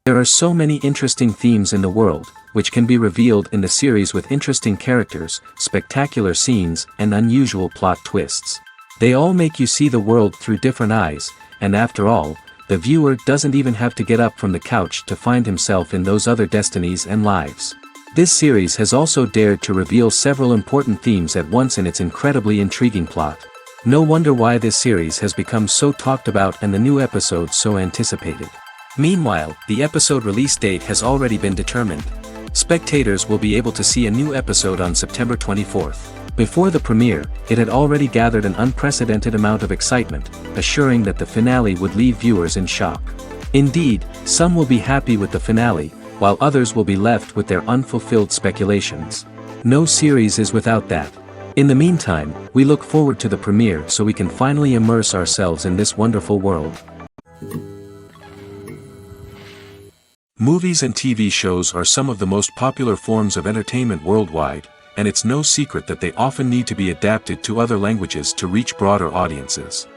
There are so many interesting themes in the world, which can be revealed in the series with interesting characters, spectacular scenes, and unusual plot twists. They all make you see the world through different eyes, and after all, the viewer doesn't even have to get up from the couch to find himself in those other destinies and lives. This series has also dared to reveal several important themes at once in its incredibly intriguing plot. No wonder why this series has become so talked about and the new episodes so anticipated. Meanwhile, the episode release date has already been determined. Spectators will be able to see a new episode on September 24th. Before the premiere, it had already gathered an unprecedented amount of excitement, assuring that the finale would leave viewers in shock. Indeed, some will be happy with the finale, while others will be left with their unfulfilled speculations. No series is without that. In the meantime, we look forward to the premiere so we can finally immerse ourselves in this wonderful world. Movies and TV shows are some of the most popular forms of entertainment worldwide, and it's no secret that they often need to be adapted to other languages to reach broader audiences.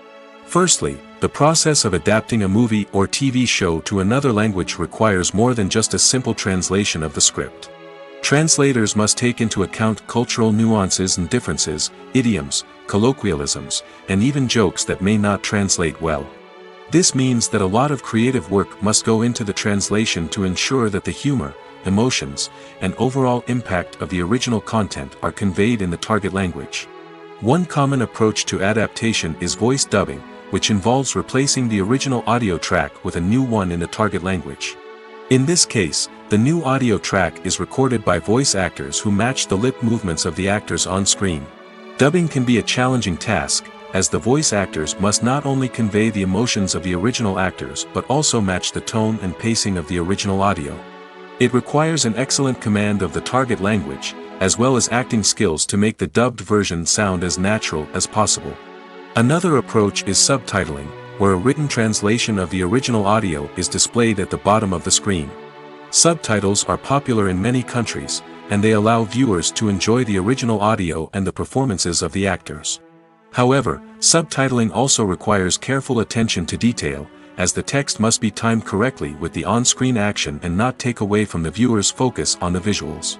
Firstly, the process of adapting a movie or TV show to another language requires more than just a simple translation of the script. Translators must take into account cultural nuances and differences, idioms, colloquialisms, and even jokes that may not translate well. This means that a lot of creative work must go into the translation to ensure that the humor, emotions, and overall impact of the original content are conveyed in the target language. One common approach to adaptation is voice dubbing, which involves replacing the original audio track with a new one in the target language. In this case, the new audio track is recorded by voice actors who match the lip movements of the actors on screen. Dubbing can be a challenging task, as the voice actors must not only convey the emotions of the original actors but also match the tone and pacing of the original audio. It requires an excellent command of the target language, as well as acting skills to make the dubbed version sound as natural as possible. Another approach is subtitling, where a written translation of the original audio is displayed at the bottom of the screen. Subtitles are popular in many countries, and they allow viewers to enjoy the original audio and the performances of the actors. However, subtitling also requires careful attention to detail, as the text must be timed correctly with the on-screen action and not take away from the viewer's focus on the visuals.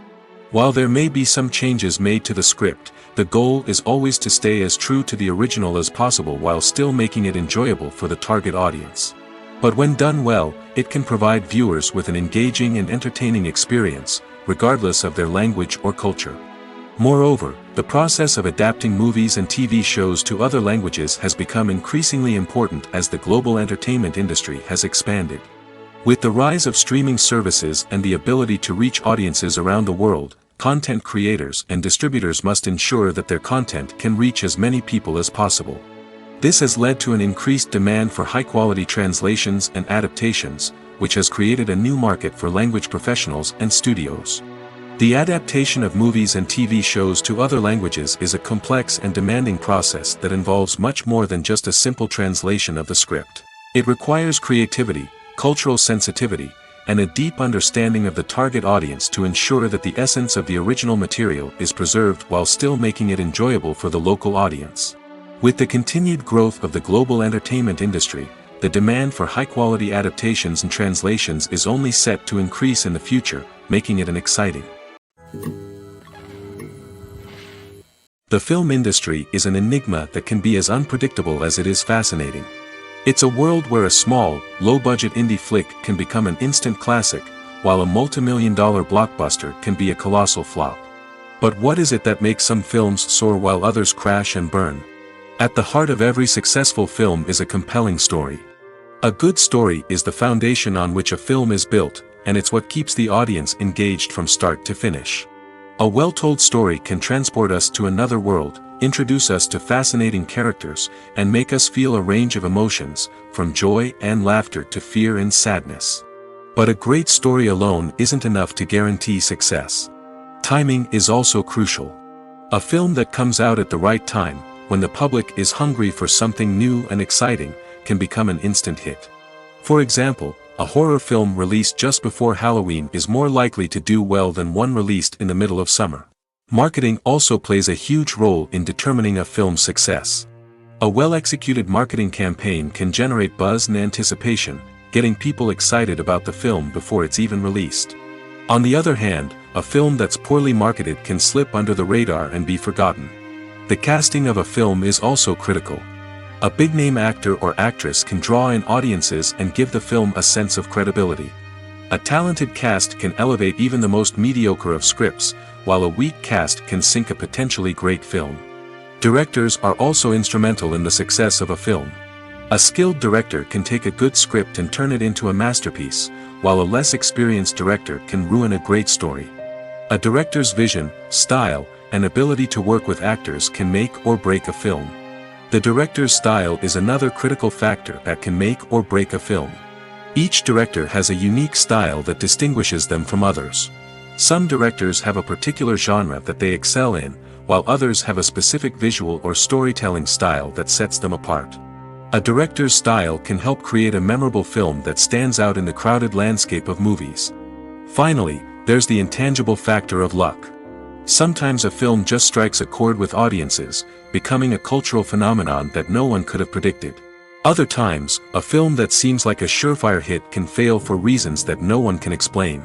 While there may be some changes made to the script, the goal is always to stay as true to the original as possible while still making it enjoyable for the target audience. But when done well, it can provide viewers with an engaging and entertaining experience, regardless of their language or culture. Moreover, the process of adapting movies and TV shows to other languages has become increasingly important as the global entertainment industry has expanded. With the rise of streaming services and the ability to reach audiences around the world, content creators and distributors must ensure that their content can reach as many people as possible. This has led to an increased demand for high-quality translations and adaptations, which has created a new market for language professionals and studios. The adaptation of movies and TV shows to other languages is a complex and demanding process that involves much more than just a simple translation of the script. It requires creativity, cultural sensitivity, and a deep understanding of the target audience to ensure that the essence of the original material is preserved while still making it enjoyable for the local audience. With the continued growth of the global entertainment industry, the demand for high-quality adaptations and translations is only set to increase in the future, making it an exciting. The film industry is an enigma that can be as unpredictable as it is fascinating. It's a world where a small, low-budget indie flick can become an instant classic, while a multi-million-dollar blockbuster can be a colossal flop. But what is it that makes some films soar while others crash and burn? At the heart of every successful film is a compelling story. A good story is the foundation on which a film is built, and it's what keeps the audience engaged from start to finish. A well-told story can transport us to another world, introduce us to fascinating characters, and make us feel a range of emotions, from joy and laughter to fear and sadness. But a great story alone isn't enough to guarantee success. Timing is also crucial. A film that comes out at the right time, when the public is hungry for something new and exciting, can become an instant hit. For example, a horror film released just before Halloween is more likely to do well than one released in the middle of summer. Marketing also plays a huge role in determining a film's success. A well-executed marketing campaign can generate buzz and anticipation, getting people excited about the film before it's even released. On the other hand, a film that's poorly marketed can slip under the radar and be forgotten. The casting of a film is also critical. A big-name actor or actress can draw in audiences and give the film a sense of credibility. A talented cast can elevate even the most mediocre of scripts, while a weak cast can sink a potentially great film. Directors are also instrumental in the success of a film. A skilled director can take a good script and turn it into a masterpiece, while a less experienced director can ruin a great story. A director's vision, style, and ability to work with actors can make or break a film. The director's style is another critical factor that can make or break a film. Each director has a unique style that distinguishes them from others. Some directors have a particular genre that they excel in, while others have a specific visual or storytelling style that sets them apart. A director's style can help create a memorable film that stands out in the crowded landscape of movies. Finally, there's the intangible factor of luck. Sometimes a film just strikes a chord with audiences, becoming a cultural phenomenon that no one could have predicted. Other times, a film that seems like a surefire hit can fail for reasons that no one can explain.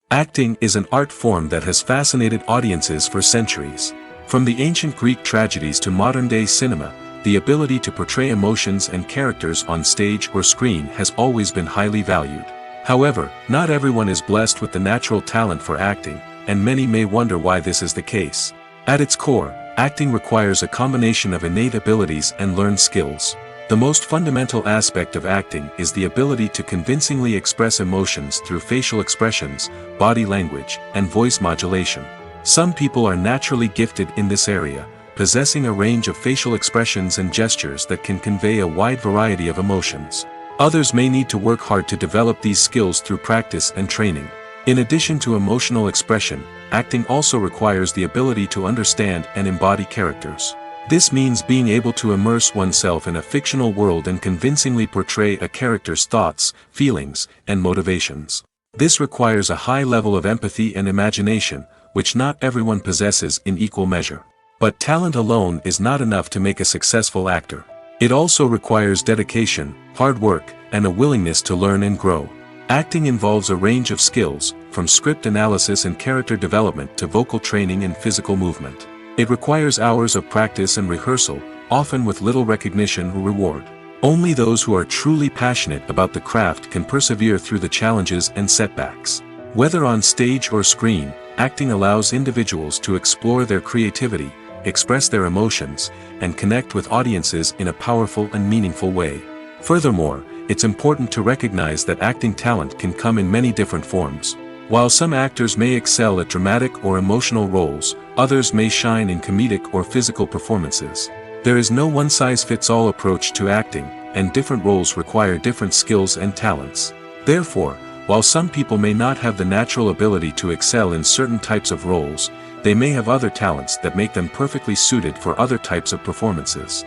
Acting is an art form that has fascinated audiences for centuries. From the ancient Greek tragedies to modern-day cinema, the ability to portray emotions and characters on stage or screen has always been highly valued. However, not everyone is blessed with the natural talent for acting, and many may wonder why this is the case. At its core, acting requires a combination of innate abilities and learned skills. The most fundamental aspect of acting is the ability to convincingly express emotions through facial expressions, body language, and voice modulation. Some people are naturally gifted in this area, possessing a range of facial expressions and gestures that can convey a wide variety of emotions. Others may need to work hard to develop these skills through practice and training. In addition to emotional expression, acting also requires the ability to understand and embody characters. This means being able to immerse oneself in a fictional world and convincingly portray a character's thoughts, feelings, and motivations. This requires a high level of empathy and imagination, which not everyone possesses in equal measure. But talent alone is not enough to make a successful actor. It also requires dedication, hard work, and a willingness to learn and grow. Acting involves a range of skills, from script analysis and character development to vocal training and physical movement. It requires hours of practice and rehearsal, often with little recognition or reward. Only those who are truly passionate about the craft can persevere through the challenges and setbacks. Whether on stage or screen, acting allows individuals to explore their creativity, express their emotions, and connect with audiences in a powerful and meaningful way. Furthermore, it's important to recognize that acting talent can come in many different forms. While some actors may excel at dramatic or emotional roles, others may shine in comedic or physical performances. There is no one-size-fits-all approach to acting, and different roles require different skills and talents. Therefore, while some people may not have the natural ability to excel in certain types of roles, they may have other talents that make them perfectly suited for other types of performances.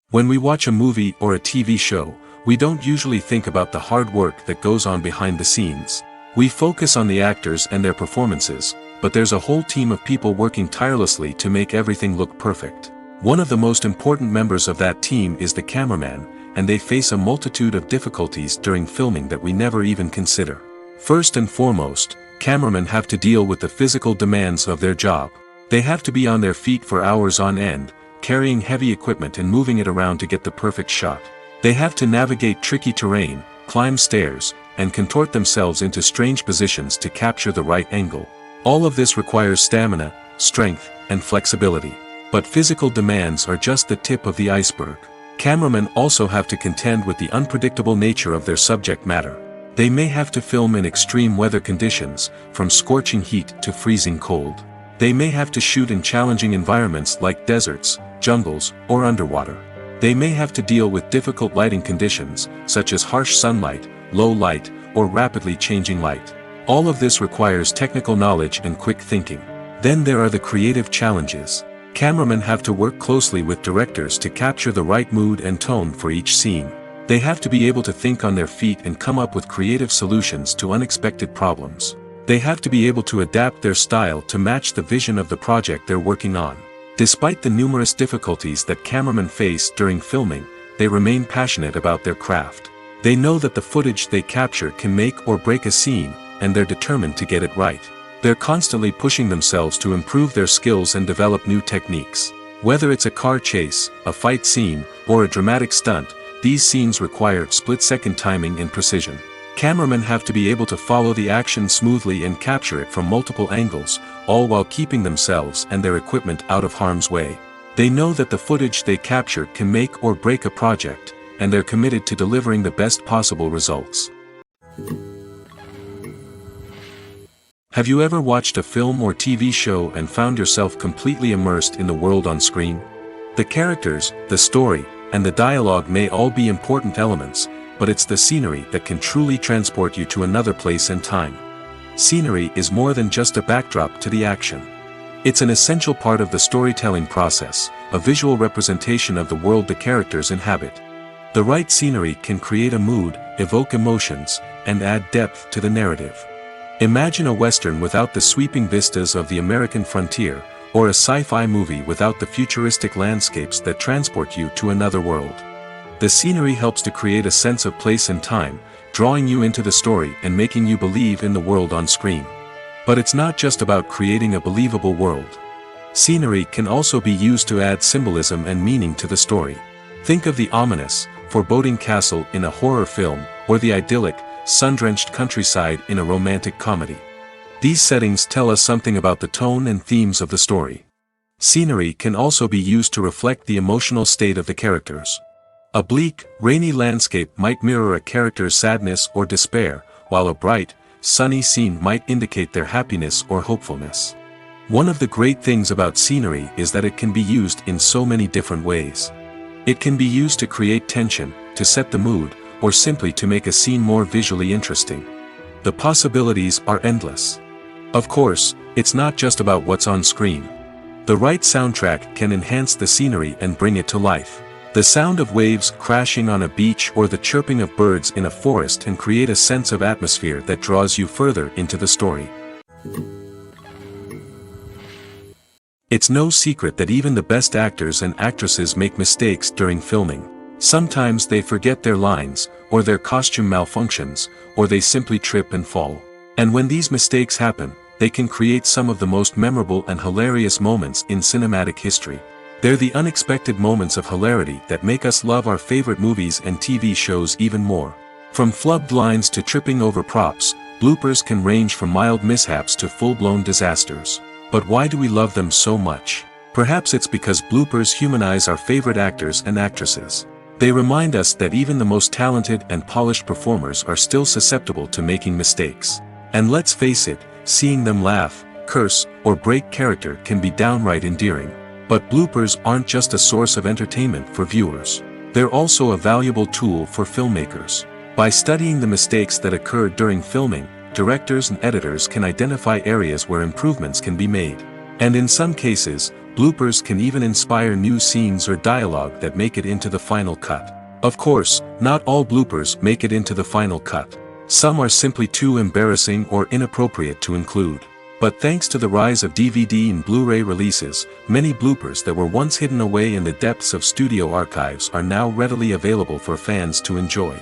When we watch a movie or a TV show, we don't usually think about the hard work that goes on behind the scenes. We focus on the actors and their performances, but there's a whole team of people working tirelessly to make everything look perfect. One of the most important members of that team is the cameraman, and they face a multitude of difficulties during filming that we never even consider. First and foremost, cameramen have to deal with the physical demands of their job. They have to be on their feet for hours on end, carrying heavy equipment and moving it around to get the perfect shot. They have to navigate tricky terrain, climb stairs, and contort themselves into strange positions to capture the right angle. All of this requires stamina, strength, and flexibility. But physical demands are just the tip of the iceberg. Cameramen also have to contend with the unpredictable nature of their subject matter. They may have to film in extreme weather conditions, from scorching heat to freezing cold. They may have to shoot in challenging environments like deserts, jungles, or underwater. They may have to deal with difficult lighting conditions, such as harsh sunlight, low light, or rapidly changing light. All of this requires technical knowledge and quick thinking. Then there are the creative challenges. Cameramen have to work closely with directors to capture the right mood and tone for each scene. They have to be able to think on their feet and come up with creative solutions to unexpected problems. They have to be able to adapt their style to match the vision of the project they're working on. Despite the numerous difficulties that cameramen face during filming, they remain passionate about their craft. They know that the footage they capture can make or break a scene, and they're determined to get it right. They're constantly pushing themselves to improve their skills and develop new techniques. Whether it's a car chase, a fight scene, or a dramatic stunt, these scenes require split-second timing and precision. Cameramen have to be able to follow the action smoothly and capture it from multiple angles, all while keeping themselves and their equipment out of harm's way. They know that the footage they capture can make or break a project, and they're committed to delivering the best possible results. Have you ever watched a film or TV show and found yourself completely immersed in the world on screen? The characters, the story, and the dialogue may all be important elements, but it's the scenery that can truly transport you to another place and time. Scenery is more than just a backdrop to the action. It's an essential part of the storytelling process, a visual representation of the world the characters inhabit. The right scenery can create a mood, evoke emotions, and add depth to the narrative. Imagine a Western without the sweeping vistas of the American frontier, or a sci-fi movie without the futuristic landscapes that transport you to another world. The scenery helps to create a sense of place and time, drawing you into the story and making you believe in the world on screen. But it's not just about creating a believable world. Scenery can also be used to add symbolism and meaning to the story. Think of the ominous, foreboding castle in a horror film, or the idyllic, sun-drenched countryside in a romantic comedy. These settings tell us something about the tone and themes of the story. Scenery can also be used to reflect the emotional state of the characters. A bleak, rainy landscape might mirror a character's sadness or despair, while a bright, sunny scene might indicate their happiness or hopefulness. One of the great things about scenery is that it can be used in so many different ways. It can be used to create tension, to set the mood, or simply to make a scene more visually interesting. The possibilities are endless. Of course, it's not just about what's on screen. The right soundtrack can enhance the scenery and bring it to life. The sound of waves crashing on a beach or the chirping of birds in a forest can create a sense of atmosphere that draws you further into the story. It's no secret that even the best actors and actresses make mistakes during filming. Sometimes they forget their lines, or their costume malfunctions, or they simply trip and fall. And when these mistakes happen, they can create some of the most memorable and hilarious moments in cinematic history. They're the unexpected moments of hilarity that make us love our favorite movies and TV shows even more. From flubbed lines to tripping over props, bloopers can range from mild mishaps to full-blown disasters. But why do we love them so much? Perhaps it's because bloopers humanize our favorite actors and actresses. They remind us that even the most talented and polished performers are still susceptible to making mistakes. And let's face it, seeing them laugh, curse, or break character can be downright endearing. But bloopers aren't just a source of entertainment for viewers. They're also a valuable tool for filmmakers. By studying the mistakes that occurred during filming, directors and editors can identify areas where improvements can be made. And in some cases, bloopers can even inspire new scenes or dialogue that make it into the final cut. Of course, not all bloopers make it into the final cut. Some are simply too embarrassing or inappropriate to include. But thanks to the rise of DVD and Blu-ray releases, many bloopers that were once hidden away in the depths of studio archives are now readily available for fans to enjoy.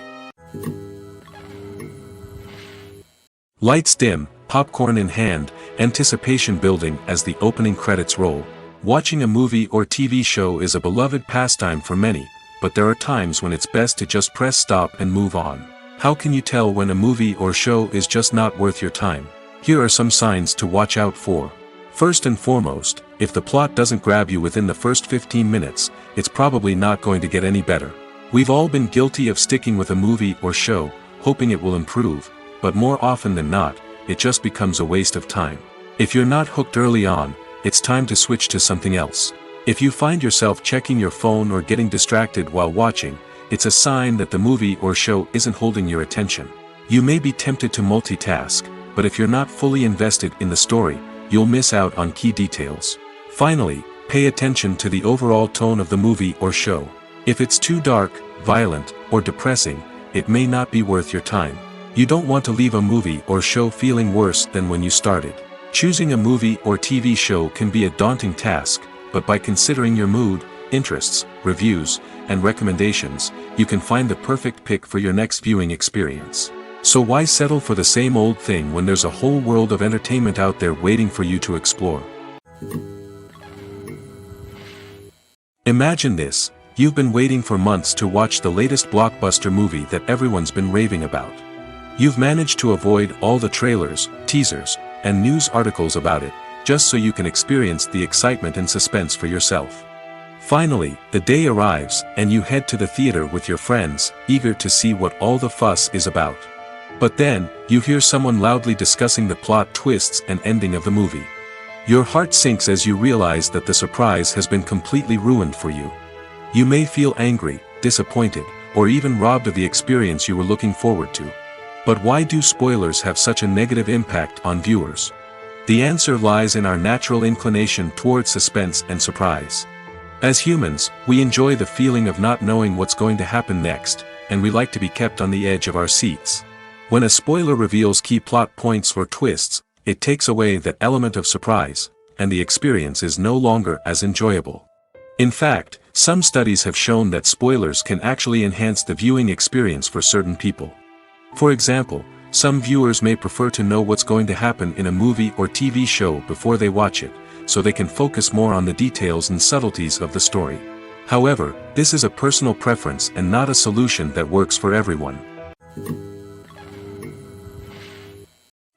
Lights dim, popcorn in hand, anticipation building as the opening credits roll. Watching a movie or TV show is a beloved pastime for many, but there are times when it's best to just press stop and move on. How can you tell when a movie or show is just not worth your time? Here are some signs to watch out for. First and foremost, if the plot doesn't grab you within the first 15 minutes, it's probably not going to get any better. We've all been guilty of sticking with a movie or show, hoping it will improve, but more often than not, it just becomes a waste of time. If you're not hooked early on, it's time to switch to something else. If you find yourself checking your phone or getting distracted while watching, it's a sign that the movie or show isn't holding your attention. You may be tempted to multitask, but if you're not fully invested in the story, you'll miss out on key details. Finally, pay attention to the overall tone of the movie or show. If it's too dark, violent, or depressing, it may not be worth your time. You don't want to leave a movie or show feeling worse than when you started. Choosing a movie or TV show can be a daunting task, but by considering your mood, interests, reviews, and recommendations, you can find the perfect pick for your next viewing experience. So why settle for the same old thing when there's a whole world of entertainment out there waiting for you to explore? Imagine this: you've been waiting for months to watch the latest blockbuster movie that everyone's been raving about. You've managed to avoid all the trailers, teasers, and news articles about it, just so you can experience the excitement and suspense for yourself. Finally, the day arrives, and you head to the theater with your friends, eager to see what all the fuss is about. But then, you hear someone loudly discussing the plot twists and ending of the movie. Your heart sinks as you realize that the surprise has been completely ruined for you. You may feel angry, disappointed, or even robbed of the experience you were looking forward to. But why do spoilers have such a negative impact on viewers? The answer lies in our natural inclination toward suspense and surprise. As humans, we enjoy the feeling of not knowing what's going to happen next, and we like to be kept on the edge of our seats. When a spoiler reveals key plot points or twists, it takes away that element of surprise, and the experience is no longer as enjoyable. In fact, some studies have shown that spoilers can actually enhance the viewing experience for certain people. For example, some viewers may prefer to know what's going to happen in a movie or TV show before they watch it, so they can focus more on the details and subtleties of the story. However, this is a personal preference and not a solution that works for everyone.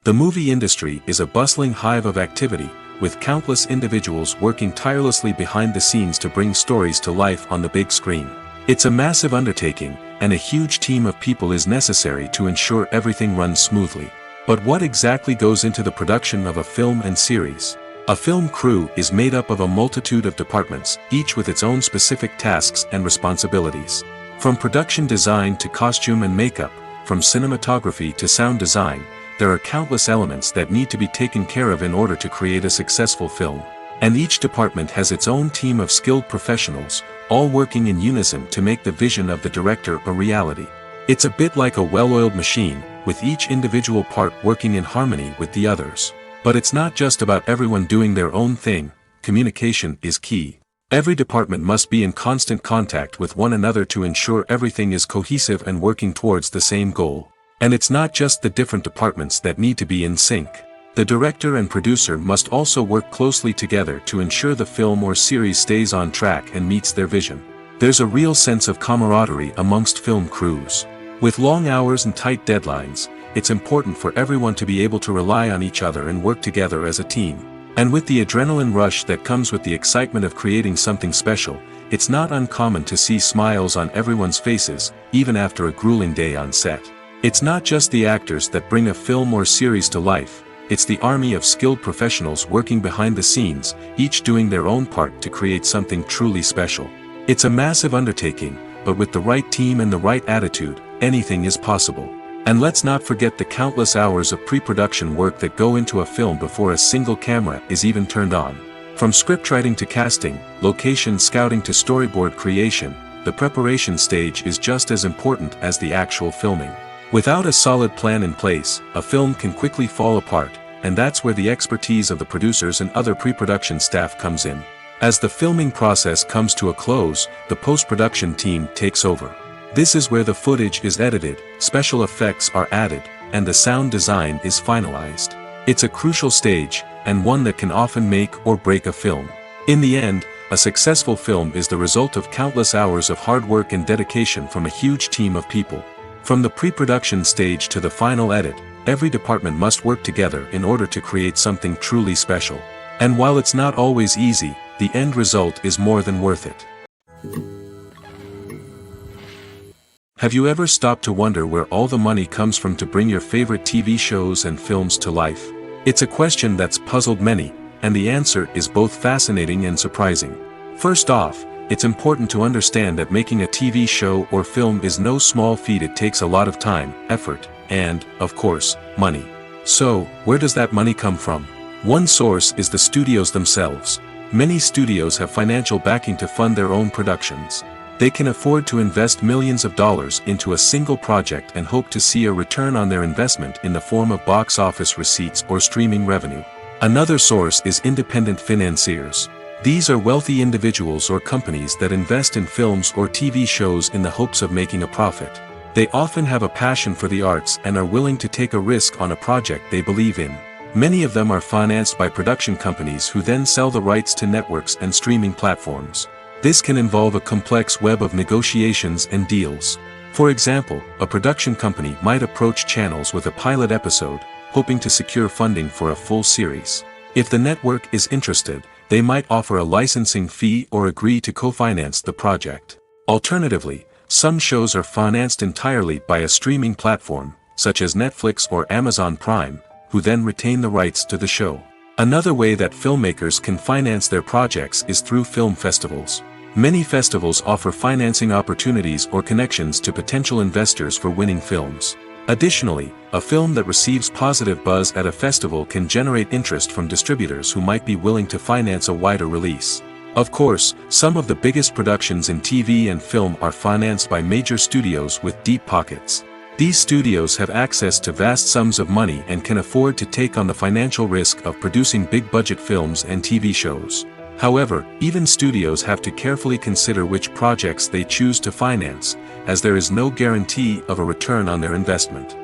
The movie industry is a bustling hive of activity, with countless individuals working tirelessly behind the scenes to bring stories to life on the big screen. It's a massive undertaking, and a huge team of people is necessary to ensure everything runs smoothly. But what exactly goes into the production of a film and series? A film crew is made up of a multitude of departments, each with its own specific tasks and responsibilities. From production design to costume and makeup, from cinematography to sound design, there are countless elements that need to be taken care of in order to create a successful film. And each department has its own team of skilled professionals, all working in unison to make the vision of the director a reality. It's a bit like a well-oiled machine, with each individual part working in harmony with the others. But it's not just about everyone doing their own thing. Communication is key. Every department must be in constant contact with one another to ensure everything is cohesive and working towards the same goal. And it's not just the different departments that need to be in sync. The director and producer must also work closely together to ensure the film or series stays on track and meets their vision. There's a real sense of camaraderie amongst film crews. With long hours and tight deadlines, it's important for everyone to be able to rely on each other and work together as a team. And with the adrenaline rush that comes with the excitement of creating something special, it's not uncommon to see smiles on everyone's faces, even after a grueling day on set. It's not just the actors that bring a film or series to life. It's the army of skilled professionals working behind the scenes, each doing their own part to create something truly special. It's a massive undertaking, but with the right team and the right attitude, anything is possible. And let's not forget the countless hours of pre-production work that go into a film before a single camera is even turned on. From scriptwriting to casting, location scouting to storyboard creation, the preparation stage is just as important as the actual filming. Without a solid plan in place, a film can quickly fall apart, and that's where the expertise of the producers and other pre-production staff comes in. As the filming process comes to a close, the post-production team takes over. This is where the footage is edited, special effects are added, and the sound design is finalized. It's a crucial stage, and one that can often make or break a film. In the end, a successful film is the result of countless hours of hard work and dedication from a huge team of people. From the pre-production stage to the final edit, every department must work together in order to create something truly special. And while it's not always easy, the end result is more than worth it. Have you ever stopped to wonder where all the money comes from to bring your favorite TV shows and films to life? It's a question that's puzzled many, and the answer is both fascinating and surprising. First off, it's important to understand that making a TV show or film is no small feat. It takes a lot of time, effort, and, of course, money. So, where does that money come from? One source is the studios themselves. Many studios have financial backing to fund their own productions. They can afford to invest millions of dollars into a single project and hope to see a return on their investment in the form of box office receipts or streaming revenue. Another source is independent financiers. These are wealthy individuals or companies that invest in films or TV shows in the hopes of making a profit. They often have a passion for the arts and are willing to take a risk on a project they believe in. Many of them are financed by production companies who then sell the rights to networks and streaming platforms. This can involve a complex web of negotiations and deals. For example, a production company might approach channels with a pilot episode, hoping to secure funding for a full series. If the network is interested, they might offer a licensing fee or agree to co-finance the project. Alternatively, some shows are financed entirely by a streaming platform, such as Netflix or Amazon Prime, who then retain the rights to the show. Another way that filmmakers can finance their projects is through film festivals. Many festivals offer financing opportunities or connections to potential investors for winning films. Additionally, a film that receives positive buzz at a festival can generate interest from distributors who might be willing to finance a wider release. Of course, some of the biggest productions in TV and film are financed by major studios with deep pockets. These studios have access to vast sums of money and can afford to take on the financial risk of producing big-budget films and TV shows. However, even studios have to carefully consider which projects they choose to finance, as there is no guarantee of a return on their investment.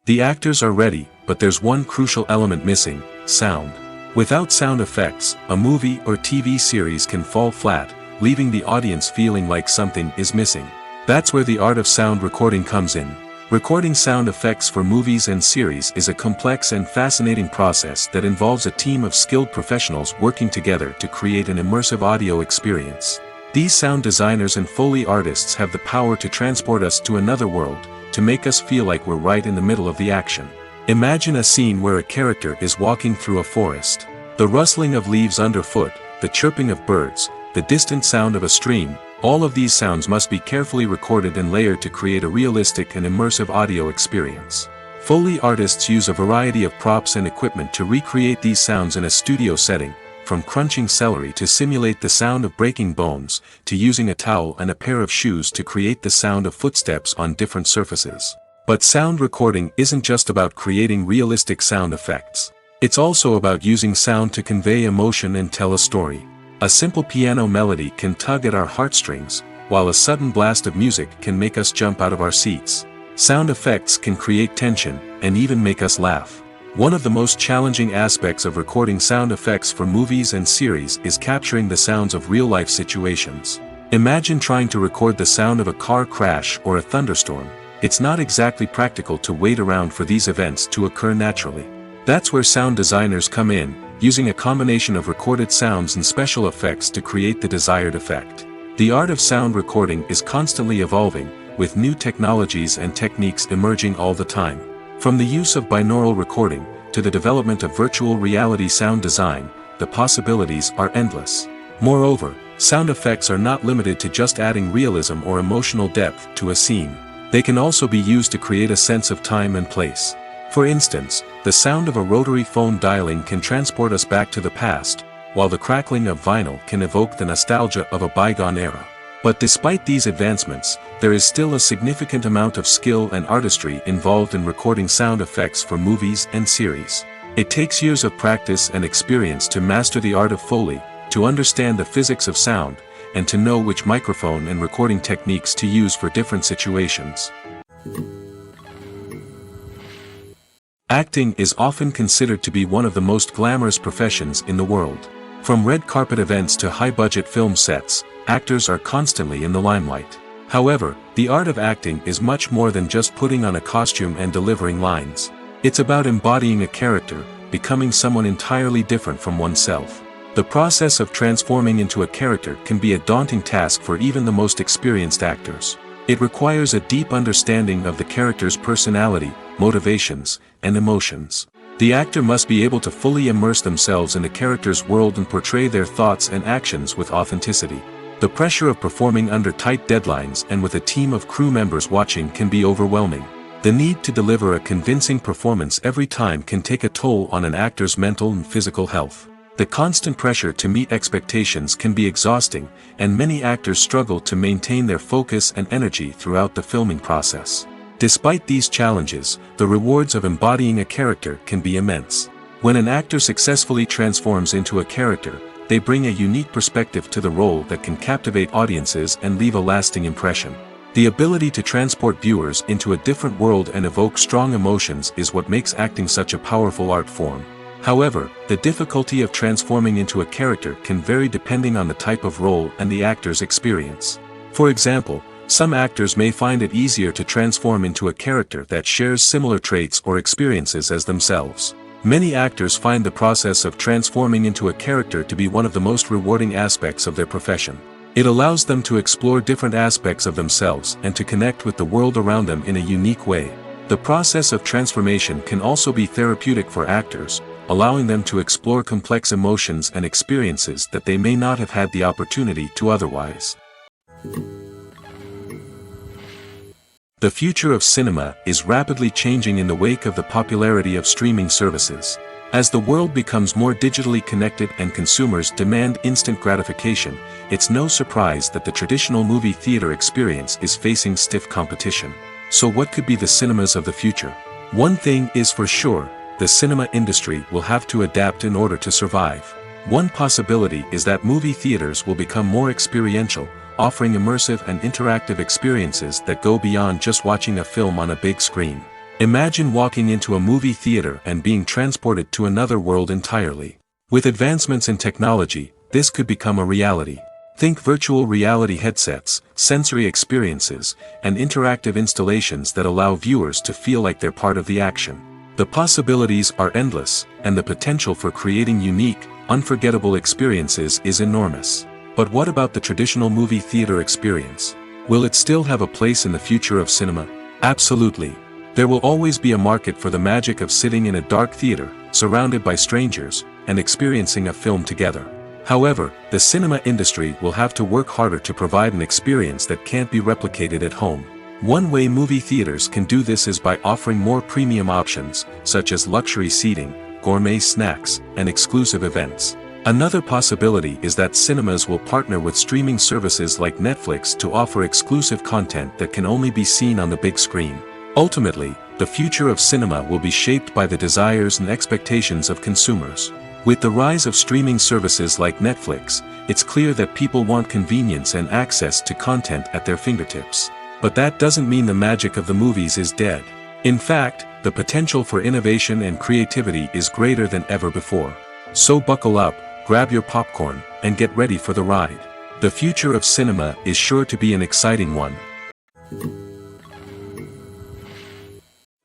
The actors are ready, but there's one crucial element missing: sound. Without sound effects, a movie or TV series can fall flat, leaving the audience feeling like something is missing. That's where the art of sound recording comes in. Recording sound effects for movies and series is a complex and fascinating process that involves a team of skilled professionals working together to create an immersive audio experience. These sound designers and Foley artists have the power to transport us to another world, to make us feel like we're right in the middle of the action. Imagine a scene where a character is walking through a forest. The rustling of leaves underfoot, the chirping of birds, the distant sound of a stream, all of these sounds must be carefully recorded and layered to create a realistic and immersive audio experience. Foley artists use a variety of props and equipment to recreate these sounds in a studio setting, from crunching celery to simulate the sound of breaking bones, to using a towel and a pair of shoes to create the sound of footsteps on different surfaces. But sound recording isn't just about creating realistic sound effects. It's also about using sound to convey emotion and tell a story. A simple piano melody can tug at our heartstrings, while a sudden blast of music can make us jump out of our seats. Sound effects can create tension, and even make us laugh. One of the most challenging aspects of recording sound effects for movies and series is capturing the sounds of real-life situations. Imagine trying to record the sound of a car crash or a thunderstorm. It's not exactly practical to wait around for these events to occur naturally. That's where sound designers come in, using a combination of recorded sounds and special effects to create the desired effect. The art of sound recording is constantly evolving, with new technologies and techniques emerging all the time. From the use of binaural recording, to the development of virtual reality sound design, the possibilities are endless. Moreover, sound effects are not limited to just adding realism or emotional depth to a scene. They can also be used to create a sense of time and place. For instance, the sound of a rotary phone dialing can transport us back to the past, while the crackling of vinyl can evoke the nostalgia of a bygone era. But despite these advancements, there is still a significant amount of skill and artistry involved in recording sound effects for movies and series. It takes years of practice and experience to master the art of Foley, to understand the physics of sound, and to know which microphone and recording techniques to use for different situations. Acting is often considered to be one of the most glamorous professions in the world. From red carpet events to high-budget film sets, actors are constantly in the limelight. However, the art of acting is much more than just putting on a costume and delivering lines. It's about embodying a character, becoming someone entirely different from oneself. The process of transforming into a character can be a daunting task for even the most experienced actors. It requires a deep understanding of the character's personality, motivations, and emotions. The actor must be able to fully immerse themselves in the character's world and portray their thoughts and actions with authenticity. The pressure of performing under tight deadlines and with a team of crew members watching can be overwhelming. The need to deliver a convincing performance every time can take a toll on an actor's mental and physical health. The constant pressure to meet expectations can be exhausting, and many actors struggle to maintain their focus and energy throughout the filming process. Despite these challenges, the rewards of embodying a character can be immense. When an actor successfully transforms into a character, they bring a unique perspective to the role that can captivate audiences and leave a lasting impression. The ability to transport viewers into a different world and evoke strong emotions is what makes acting such a powerful art form. However, the difficulty of transforming into a character can vary depending on the type of role and the actor's experience. For example, some actors may find it easier to transform into a character that shares similar traits or experiences as themselves. Many actors find the process of transforming into a character to be one of the most rewarding aspects of their profession. It allows them to explore different aspects of themselves and to connect with the world around them in a unique way. The process of transformation can also be therapeutic for actors, allowing them to explore complex emotions and experiences that they may not have had the opportunity to otherwise. The future of cinema is rapidly changing in the wake of the popularity of streaming services. As the world becomes more digitally connected and consumers demand instant gratification, it's no surprise that the traditional movie theater experience is facing stiff competition. So what could be the cinemas of the future? One thing is for sure, the cinema industry will have to adapt in order to survive. One possibility is that movie theaters will become more experiential, offering immersive and interactive experiences that go beyond just watching a film on a big screen. Imagine walking into a movie theater and being transported to another world entirely. With advancements in technology, this could become a reality. Think virtual reality headsets, sensory experiences, and interactive installations that allow viewers to feel like they're part of the action. The possibilities are endless, and the potential for creating unique, unforgettable experiences is enormous. But what about the traditional movie theater experience? Will it still have a place in the future of cinema? Absolutely. There will always be a market for the magic of sitting in a dark theater, surrounded by strangers, and experiencing a film together. However, the cinema industry will have to work harder to provide an experience that can't be replicated at home. One way movie theaters can do this is by offering more premium options, such as luxury seating, gourmet snacks, and exclusive events. Another possibility is that cinemas will partner with streaming services like Netflix to offer exclusive content that can only be seen on the big screen. Ultimately, the future of cinema will be shaped by the desires and expectations of consumers. With the rise of streaming services like Netflix, it's clear that people want convenience and access to content at their fingertips. But that doesn't mean the magic of the movies is dead. In fact, the potential for innovation and creativity is greater than ever before. So buckle up, grab your popcorn, and get ready for the ride. The future of cinema is sure to be an exciting one.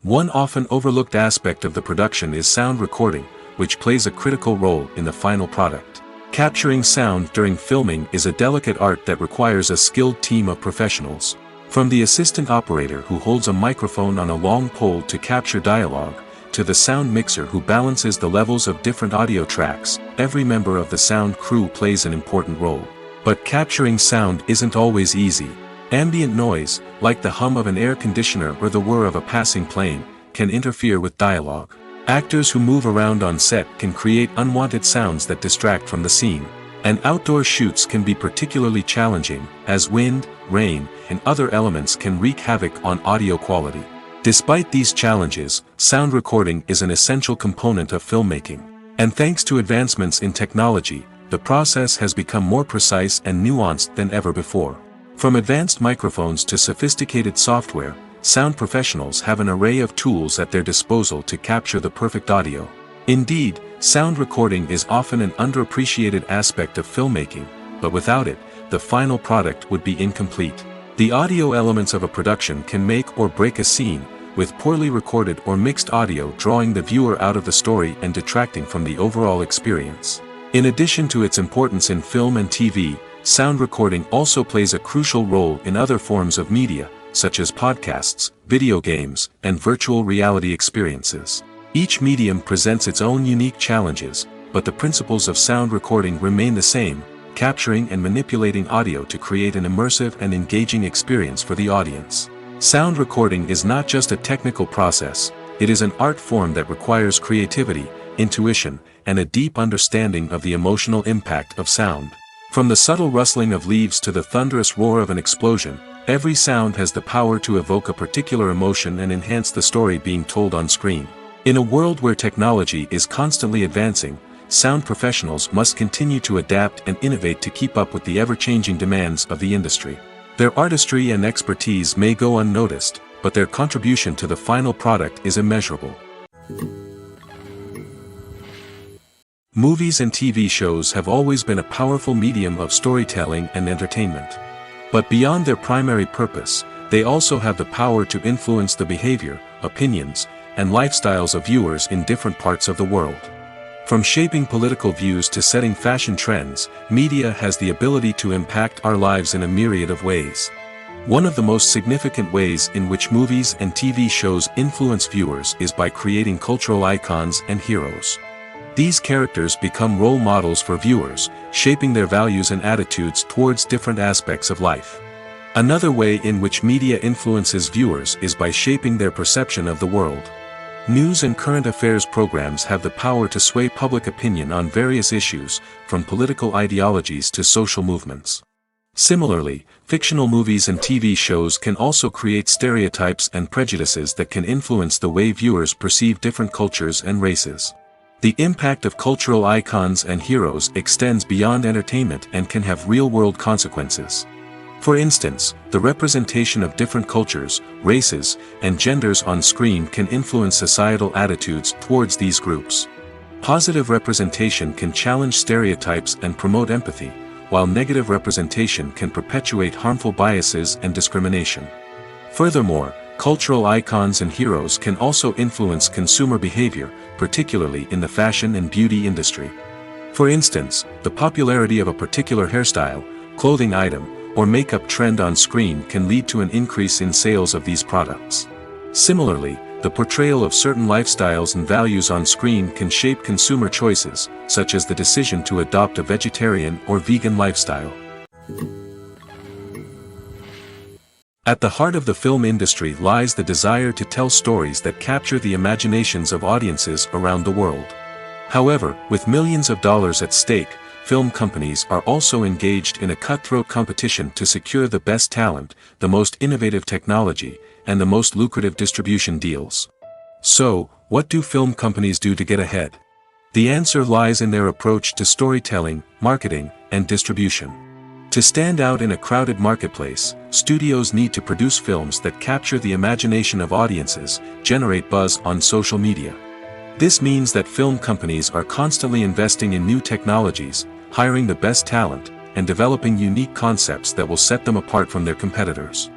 One often overlooked aspect of the production is sound recording, which plays a critical role in the final product. Capturing sound during filming is a delicate art that requires a skilled team of professionals. From the assistant operator who holds a microphone on a long pole to capture dialogue, to the sound mixer who balances the levels of different audio tracks, every member of the sound crew plays an important role. But capturing sound isn't always easy. Ambient noise, like the hum of an air conditioner or the whir of a passing plane, can interfere with dialogue. Actors who move around on set can create unwanted sounds that distract from the scene. And outdoor shoots can be particularly challenging, as wind, rain, and other elements can wreak havoc on audio quality. Despite these challenges, sound recording is an essential component of filmmaking. And thanks to advancements in technology, the process has become more precise and nuanced than ever before. From advanced microphones to sophisticated software, sound professionals have an array of tools at their disposal to capture the perfect audio. Indeed, sound recording is often an underappreciated aspect of filmmaking, but without it, the final product would be incomplete. The audio elements of a production can make or break a scene, with poorly recorded or mixed audio drawing the viewer out of the story and detracting from the overall experience. In addition to its importance in film and TV, sound recording also plays a crucial role in other forms of media, such as podcasts, video games, and virtual reality experiences. Each medium presents its own unique challenges, but the principles of sound recording remain the same, capturing and manipulating audio to create an immersive and engaging experience for the audience. Sound recording is not just a technical process, it is an art form that requires creativity, intuition, and a deep understanding of the emotional impact of sound. From the subtle rustling of leaves to the thunderous roar of an explosion, every sound has the power to evoke a particular emotion and enhance the story being told on screen. In a world where technology is constantly advancing, sound professionals must continue to adapt and innovate to keep up with the ever-changing demands of the industry. Their artistry and expertise may go unnoticed, but their contribution to the final product is immeasurable. Movies and TV shows have always been a powerful medium of storytelling and entertainment. But beyond their primary purpose, they also have the power to influence the behavior, opinions, and lifestyles of viewers in different parts of the world. From shaping political views to setting fashion trends, media has the ability to impact our lives in a myriad of ways. One of the most significant ways in which movies and TV shows influence viewers is by creating cultural icons and heroes. These characters become role models for viewers, shaping their values and attitudes towards different aspects of life. Another way in which media influences viewers is by shaping their perception of the world. News and current affairs programs have the power to sway public opinion on various issues, from political ideologies to social movements. Similarly, fictional movies and TV shows can also create stereotypes and prejudices that can influence the way viewers perceive different cultures and races. The impact of cultural icons and heroes extends beyond entertainment and can have real-world consequences. For instance, the representation of different cultures, races, and genders on screen can influence societal attitudes towards these groups. Positive representation can challenge stereotypes and promote empathy, while negative representation can perpetuate harmful biases and discrimination. Furthermore, cultural icons and heroes can also influence consumer behavior, particularly in the fashion and beauty industry. For instance, the popularity of a particular hairstyle, clothing item, or makeup trend on screen can lead to an increase in sales of these products. Similarly, the portrayal of certain lifestyles and values on screen can shape consumer choices, such as the decision to adopt a vegetarian or vegan lifestyle. At the heart of the film industry lies the desire to tell stories that capture the imaginations of audiences around the world. However, with millions of dollars at stake, film companies are also engaged in a cutthroat competition to secure the best talent, the most innovative technology, and the most lucrative distribution deals. So, what do film companies do to get ahead? The answer lies in their approach to storytelling, marketing, and distribution. To stand out in a crowded marketplace, studios need to produce films that capture the imagination of audiences, generate buzz on social media. This means that film companies are constantly investing in new technologies, hiring the best talent, and developing unique concepts that will set them apart from their competitors.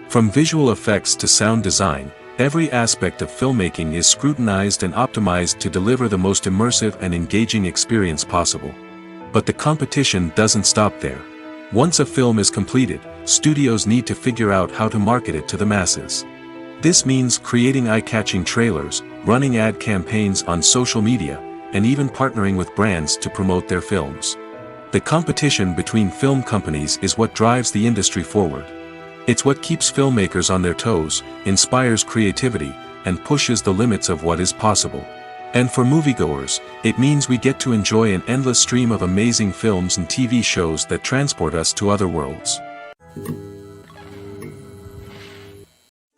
From visual effects to sound design, every aspect of filmmaking is scrutinized and optimized to deliver the most immersive and engaging experience possible. But the competition doesn't stop there. Once a film is completed, studios need to figure out how to market it to the masses. This means creating eye-catching trailers, running ad campaigns on social media, and even partnering with brands to promote their films. The competition between film companies is what drives the industry forward. It's what keeps filmmakers on their toes, inspires creativity, and pushes the limits of what is possible. And for moviegoers, it means we get to enjoy an endless stream of amazing films and TV shows that transport us to other worlds.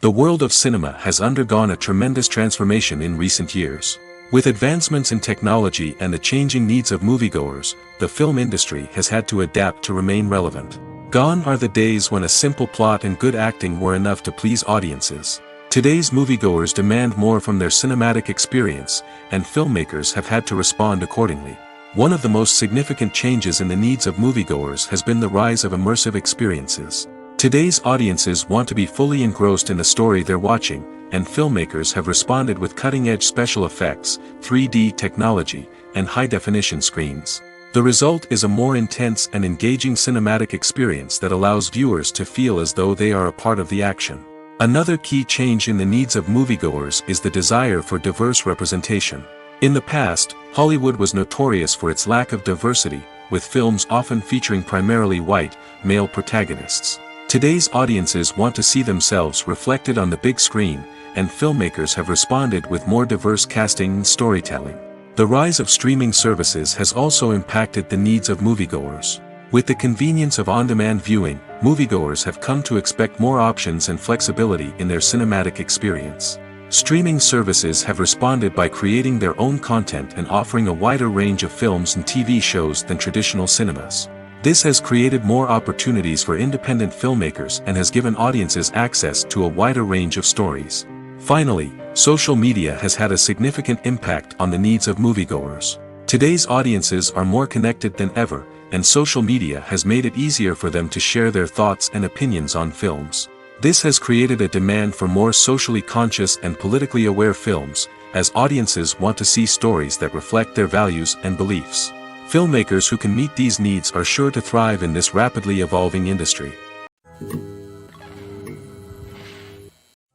The world of cinema has undergone a tremendous transformation in recent years. With advancements in technology and the changing needs of moviegoers, the film industry has had to adapt to remain relevant. Gone are the days when a simple plot and good acting were enough to please audiences. Today's moviegoers demand more from their cinematic experience, and filmmakers have had to respond accordingly. One of the most significant changes in the needs of moviegoers has been the rise of immersive experiences. Today's audiences want to be fully engrossed in the story they're watching, and filmmakers have responded with cutting-edge special effects, 3D technology, and high-definition screens. The result is a more intense and engaging cinematic experience that allows viewers to feel as though they are a part of the action. Another key change in the needs of moviegoers is the desire for diverse representation. In the past, Hollywood was notorious for its lack of diversity, with films often featuring primarily white, male protagonists. Today's audiences want to see themselves reflected on the big screen, and filmmakers have responded with more diverse casting and storytelling. The rise of streaming services has also impacted the needs of moviegoers. With the convenience of on-demand viewing, moviegoers have come to expect more options and flexibility in their cinematic experience. Streaming services have responded by creating their own content and offering a wider range of films and TV shows than traditional cinemas. This has created more opportunities for independent filmmakers and has given audiences access to a wider range of stories. Finally, social media has had a significant impact on the needs of moviegoers. Today's audiences are more connected than ever, and social media has made it easier for them to share their thoughts and opinions on films. This has created a demand for more socially conscious and politically aware films, as audiences want to see stories that reflect their values and beliefs. Filmmakers who can meet these needs are sure to thrive in this rapidly evolving industry.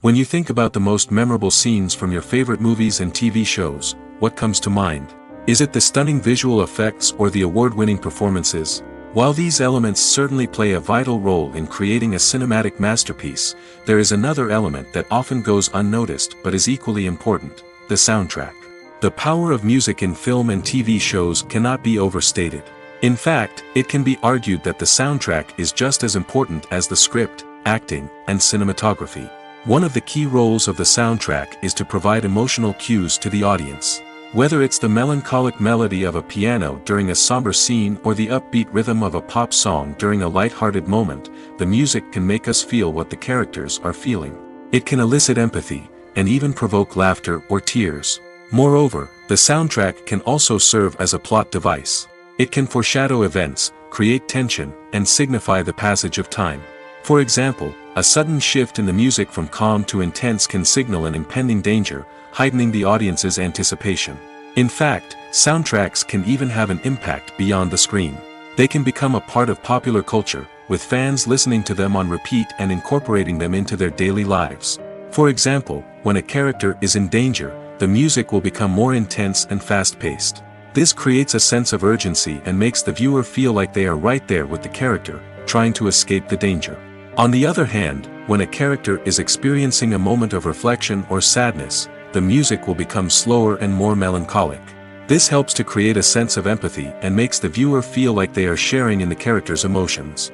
When you think about the most memorable scenes from your favorite movies and TV shows, what comes to mind? Is it the stunning visual effects or the award-winning performances? While these elements certainly play a vital role in creating a cinematic masterpiece, there is another element that often goes unnoticed but is equally important: the soundtrack. The power of music in film and TV shows cannot be overstated. In fact, it can be argued that the soundtrack is just as important as the script, acting, and cinematography. One of the key roles of the soundtrack is to provide emotional cues to the audience. Whether it's the melancholic melody of a piano during a somber scene or the upbeat rhythm of a pop song during a light-hearted moment, the music can make us feel what the characters are feeling. It can elicit empathy, and even provoke laughter or tears. Moreover, the soundtrack can also serve as a plot device. It can foreshadow events, create tension, and signify the passage of time. For example, a sudden shift in the music from calm to intense can signal an impending danger, heightening the audience's anticipation. In fact, soundtracks can even have an impact beyond the screen. They can become a part of popular culture, with fans listening to them on repeat and incorporating them into their daily lives. For example, when a character is in danger, the music will become more intense and fast-paced. This creates a sense of urgency and makes the viewer feel like they are right there with the character, trying to escape the danger. On the other hand, when a character is experiencing a moment of reflection or sadness, the music will become slower and more melancholic. This helps to create a sense of empathy and makes the viewer feel like they are sharing in the character's emotions.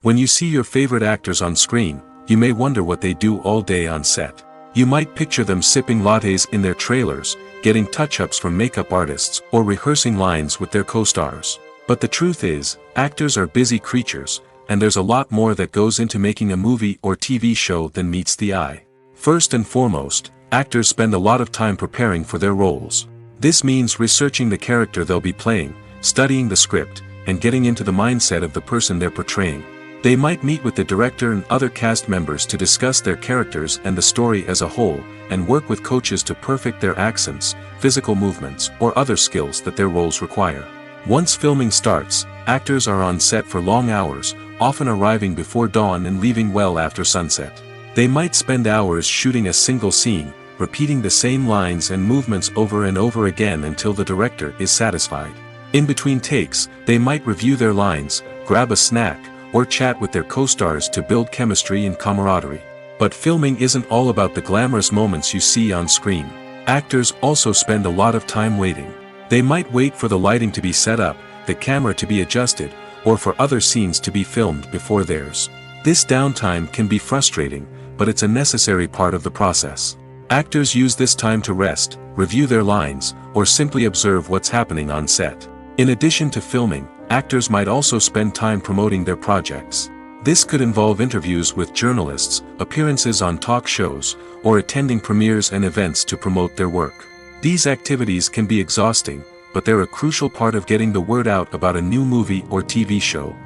When you see your favorite actors on screen, you may wonder what they do all day on set. You might picture them sipping lattes in their trailers, getting touch-ups from makeup artists, or rehearsing lines with their co-stars. But the truth is, actors are busy creatures, and there's a lot more that goes into making a movie or TV show than meets the eye. First and foremost, actors spend a lot of time preparing for their roles. This means researching the character they'll be playing, studying the script, and getting into the mindset of the person they're portraying. They might meet with the director and other cast members to discuss their characters and the story as a whole, and work with coaches to perfect their accents, physical movements, or other skills that their roles require. Once filming starts, actors are on set for long hours, often arriving before dawn and leaving well after sunset. They might spend hours shooting a single scene, repeating the same lines and movements over and over again until the director is satisfied. In between takes, they might review their lines, grab a snack, or chat with their co-stars to build chemistry and camaraderie. But filming isn't all about the glamorous moments you see on screen. Actors also spend a lot of time waiting. They might wait for the lighting to be set up, the camera to be adjusted, or for other scenes to be filmed before theirs. This downtime can be frustrating, but it's a necessary part of the process. Actors use this time to rest, review their lines, or simply observe what's happening on set. In addition to filming, actors might also spend time promoting their projects. This could involve interviews with journalists, appearances on talk shows, or attending premieres and events to promote their work. These activities can be exhausting, but they're a crucial part of getting the word out about a new movie or TV show.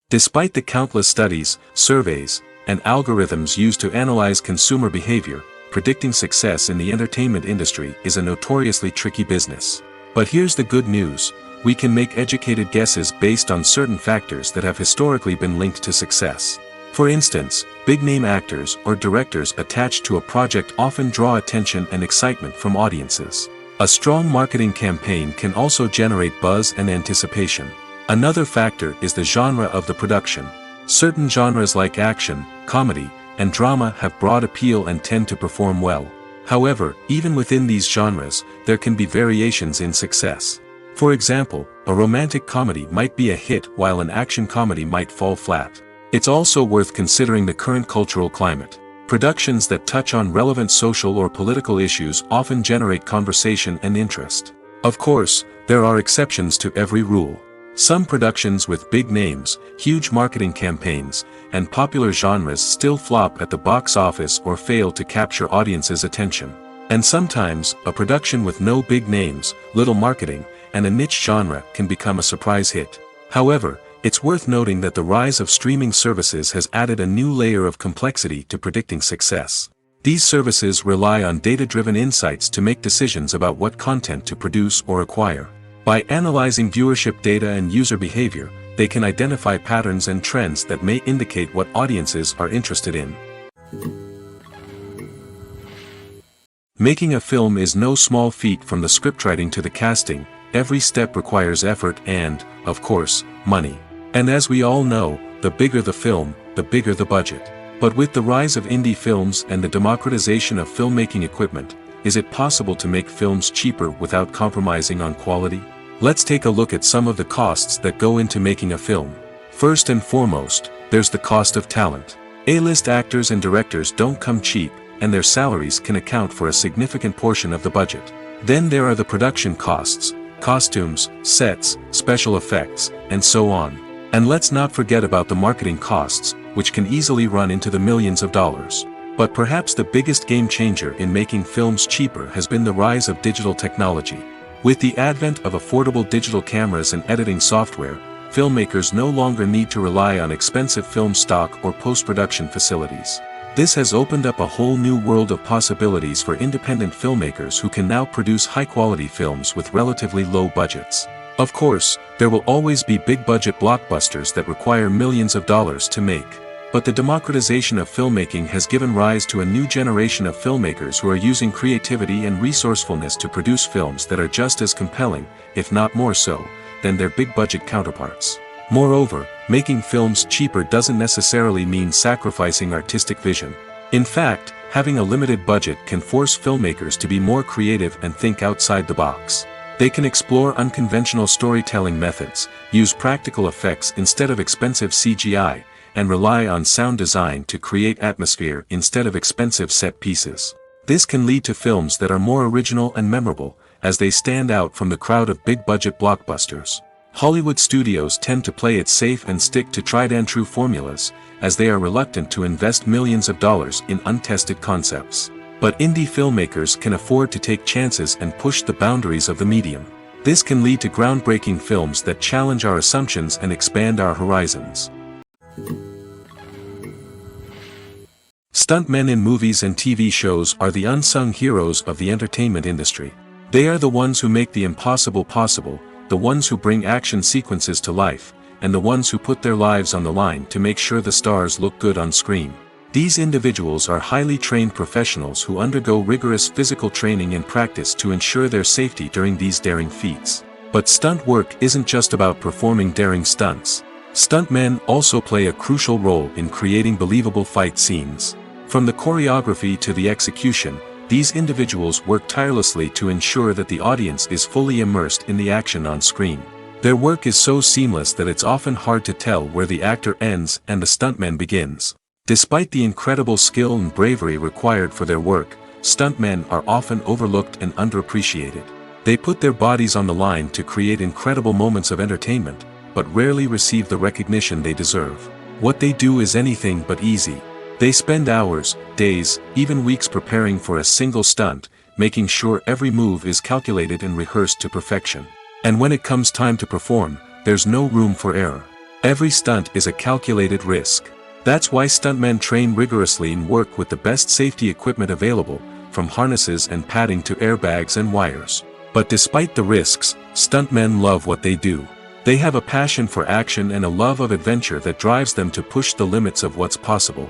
Despite the countless studies, surveys, and algorithms used to analyze consumer behavior, predicting success in the entertainment industry is a notoriously tricky business. But here's the good news: we can make educated guesses based on certain factors that have historically been linked to success. For instance, big-name actors or directors attached to a project often draw attention and excitement from audiences. A strong marketing campaign can also generate buzz and anticipation. Another factor is the genre of the production. Certain genres like action, comedy, and drama have broad appeal and tend to perform well. However, even within these genres, there can be variations in success. For example, a romantic comedy might be a hit while an action comedy might fall flat. It's also worth considering the current cultural climate. Productions that touch on relevant social or political issues often generate conversation and interest. Of course, there are exceptions to every rule. Some productions with big names, huge marketing campaigns, and popular genres still flop at the box office or fail to capture audiences' attention. And sometimes, a production with no big names, little marketing, and a niche genre can become a surprise hit. However, it's worth noting that the rise of streaming services has added a new layer of complexity to predicting success. These services rely on data-driven insights to make decisions about what content to produce or acquire. By analyzing viewership data and user behavior, they can identify patterns and trends that may indicate what audiences are interested in. Making a film is no small feat. From the scriptwriting to the casting, every step requires effort and, of course, money. And as we all know, the bigger the film, the bigger the budget. But with the rise of indie films and the democratization of filmmaking equipment, is it possible to make films cheaper without compromising on quality? Let's take a look at some of the costs that go into making a film. First and foremost, there's the cost of talent. A-list actors and directors don't come cheap, and their salaries can account for a significant portion of the budget. Then there are the production costs, costumes, sets, special effects, and so on. And let's not forget about the marketing costs, which can easily run into the millions of dollars. But perhaps the biggest game changer in making films cheaper has been the rise of digital technology. With the advent of affordable digital cameras and editing software, filmmakers no longer need to rely on expensive film stock or post-production facilities. This has opened up a whole new world of possibilities for independent filmmakers who can now produce high-quality films with relatively low budgets. Of course, there will always be big-budget blockbusters that require millions of dollars to make. But the democratization of filmmaking has given rise to a new generation of filmmakers who are using creativity and resourcefulness to produce films that are just as compelling, if not more so, than their big-budget counterparts. Moreover, making films cheaper doesn't necessarily mean sacrificing artistic vision. In fact, having a limited budget can force filmmakers to be more creative and think outside the box. They can explore unconventional storytelling methods, use practical effects instead of expensive CGI, and rely on sound design to create atmosphere instead of expensive set pieces. This can lead to films that are more original and memorable, as they stand out from the crowd of big-budget blockbusters. Hollywood studios tend to play it safe and stick to tried-and-true formulas, as they are reluctant to invest millions of dollars in untested concepts. But indie filmmakers can afford to take chances and push the boundaries of the medium. This can lead to groundbreaking films that challenge our assumptions and expand our horizons. Stuntmen in movies and TV shows are the unsung heroes of the entertainment industry. They are the ones who make the impossible possible, the ones who bring action sequences to life, and the ones who put their lives on the line to make sure the stars look good on screen. These individuals are highly trained professionals who undergo rigorous physical training and practice to ensure their safety during these daring feats. But stunt work isn't just about performing daring stunts. Stuntmen also play a crucial role in creating believable fight scenes. From the choreography to the execution, these individuals work tirelessly to ensure that the audience is fully immersed in the action on screen. Their work is so seamless that it's often hard to tell where the actor ends and the stuntman begins. Despite the incredible skill and bravery required for their work, stuntmen are often overlooked and underappreciated. They put their bodies on the line to create incredible moments of entertainment, but rarely receive the recognition they deserve. What they do is anything but easy. They spend hours, days, even weeks preparing for a single stunt, making sure every move is calculated and rehearsed to perfection. And when it comes time to perform, there's no room for error. Every stunt is a calculated risk. That's why stuntmen train rigorously and work with the best safety equipment available, from harnesses and padding to airbags and wires. But despite the risks, stuntmen love what they do. They have a passion for action and a love of adventure that drives them to push the limits of what's possible.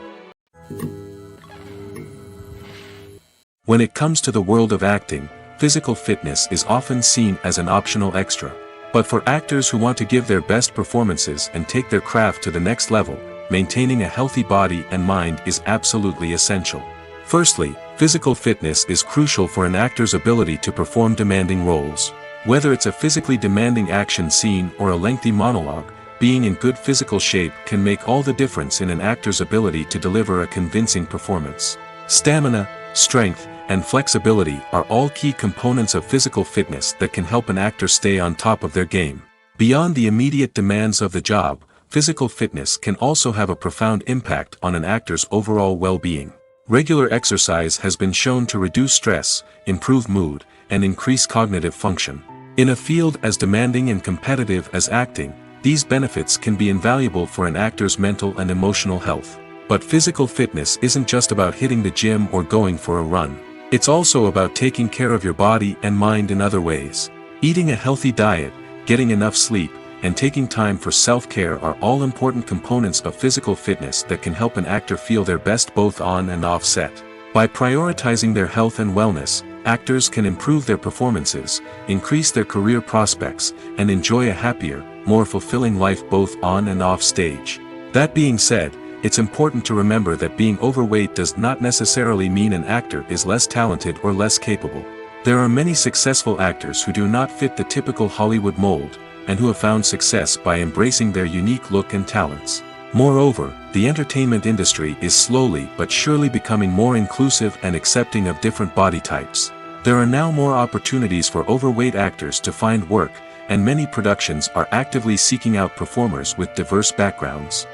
When it comes to the world of acting, physical fitness is often seen as an optional extra. But for actors who want to give their best performances and take their craft to the next level, maintaining a healthy body and mind is absolutely essential. Firstly, physical fitness is crucial for an actor's ability to perform demanding roles. Whether it's a physically demanding action scene or a lengthy monologue, being in good physical shape can make all the difference in an actor's ability to deliver a convincing performance. Stamina, strength, and flexibility are all key components of physical fitness that can help an actor stay on top of their game. Beyond the immediate demands of the job, physical fitness can also have a profound impact on an actor's overall well-being. Regular exercise has been shown to reduce stress, improve mood, and increase cognitive function. In a field as demanding and competitive as acting, these benefits can be invaluable for an actor's mental and emotional health. But physical fitness isn't just about hitting the gym or going for a run. It's also about taking care of your body and mind in other ways. Eating a healthy diet, getting enough sleep, and taking time for self-care are all important components of physical fitness that can help an actor feel their best both on and off set. By prioritizing their health and wellness, actors can improve their performances, increase their career prospects, and enjoy a happier, more fulfilling life both on and off stage. That being said, it's important to remember that being overweight does not necessarily mean an actor is less talented or less capable. There are many successful actors who do not fit the typical Hollywood mold, and who have found success by embracing their unique look and talents. Moreover, the entertainment industry is slowly but surely becoming more inclusive and accepting of different body types. There are now more opportunities for overweight actors to find work, and many productions are actively seeking out performers with diverse backgrounds.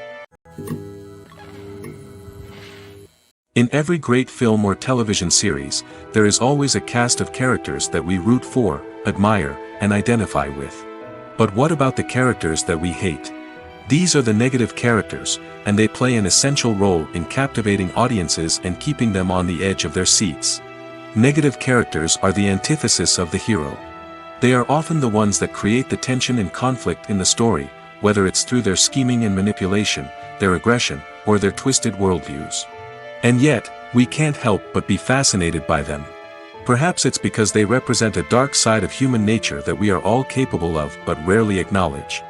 In every great film or television series, there is always a cast of characters that we root for, admire, and identify with. But what about the characters that we hate? These are the negative characters, and they play an essential role in captivating audiences and keeping them on the edge of their seats. Negative characters are the antithesis of the hero. They are often the ones that create the tension and conflict in the story, whether it's through their scheming and manipulation, their aggression, or their twisted worldviews. And yet, we can't help but be fascinated by them. Perhaps it's because they represent a dark side of human nature that we are all capable of but rarely acknowledge.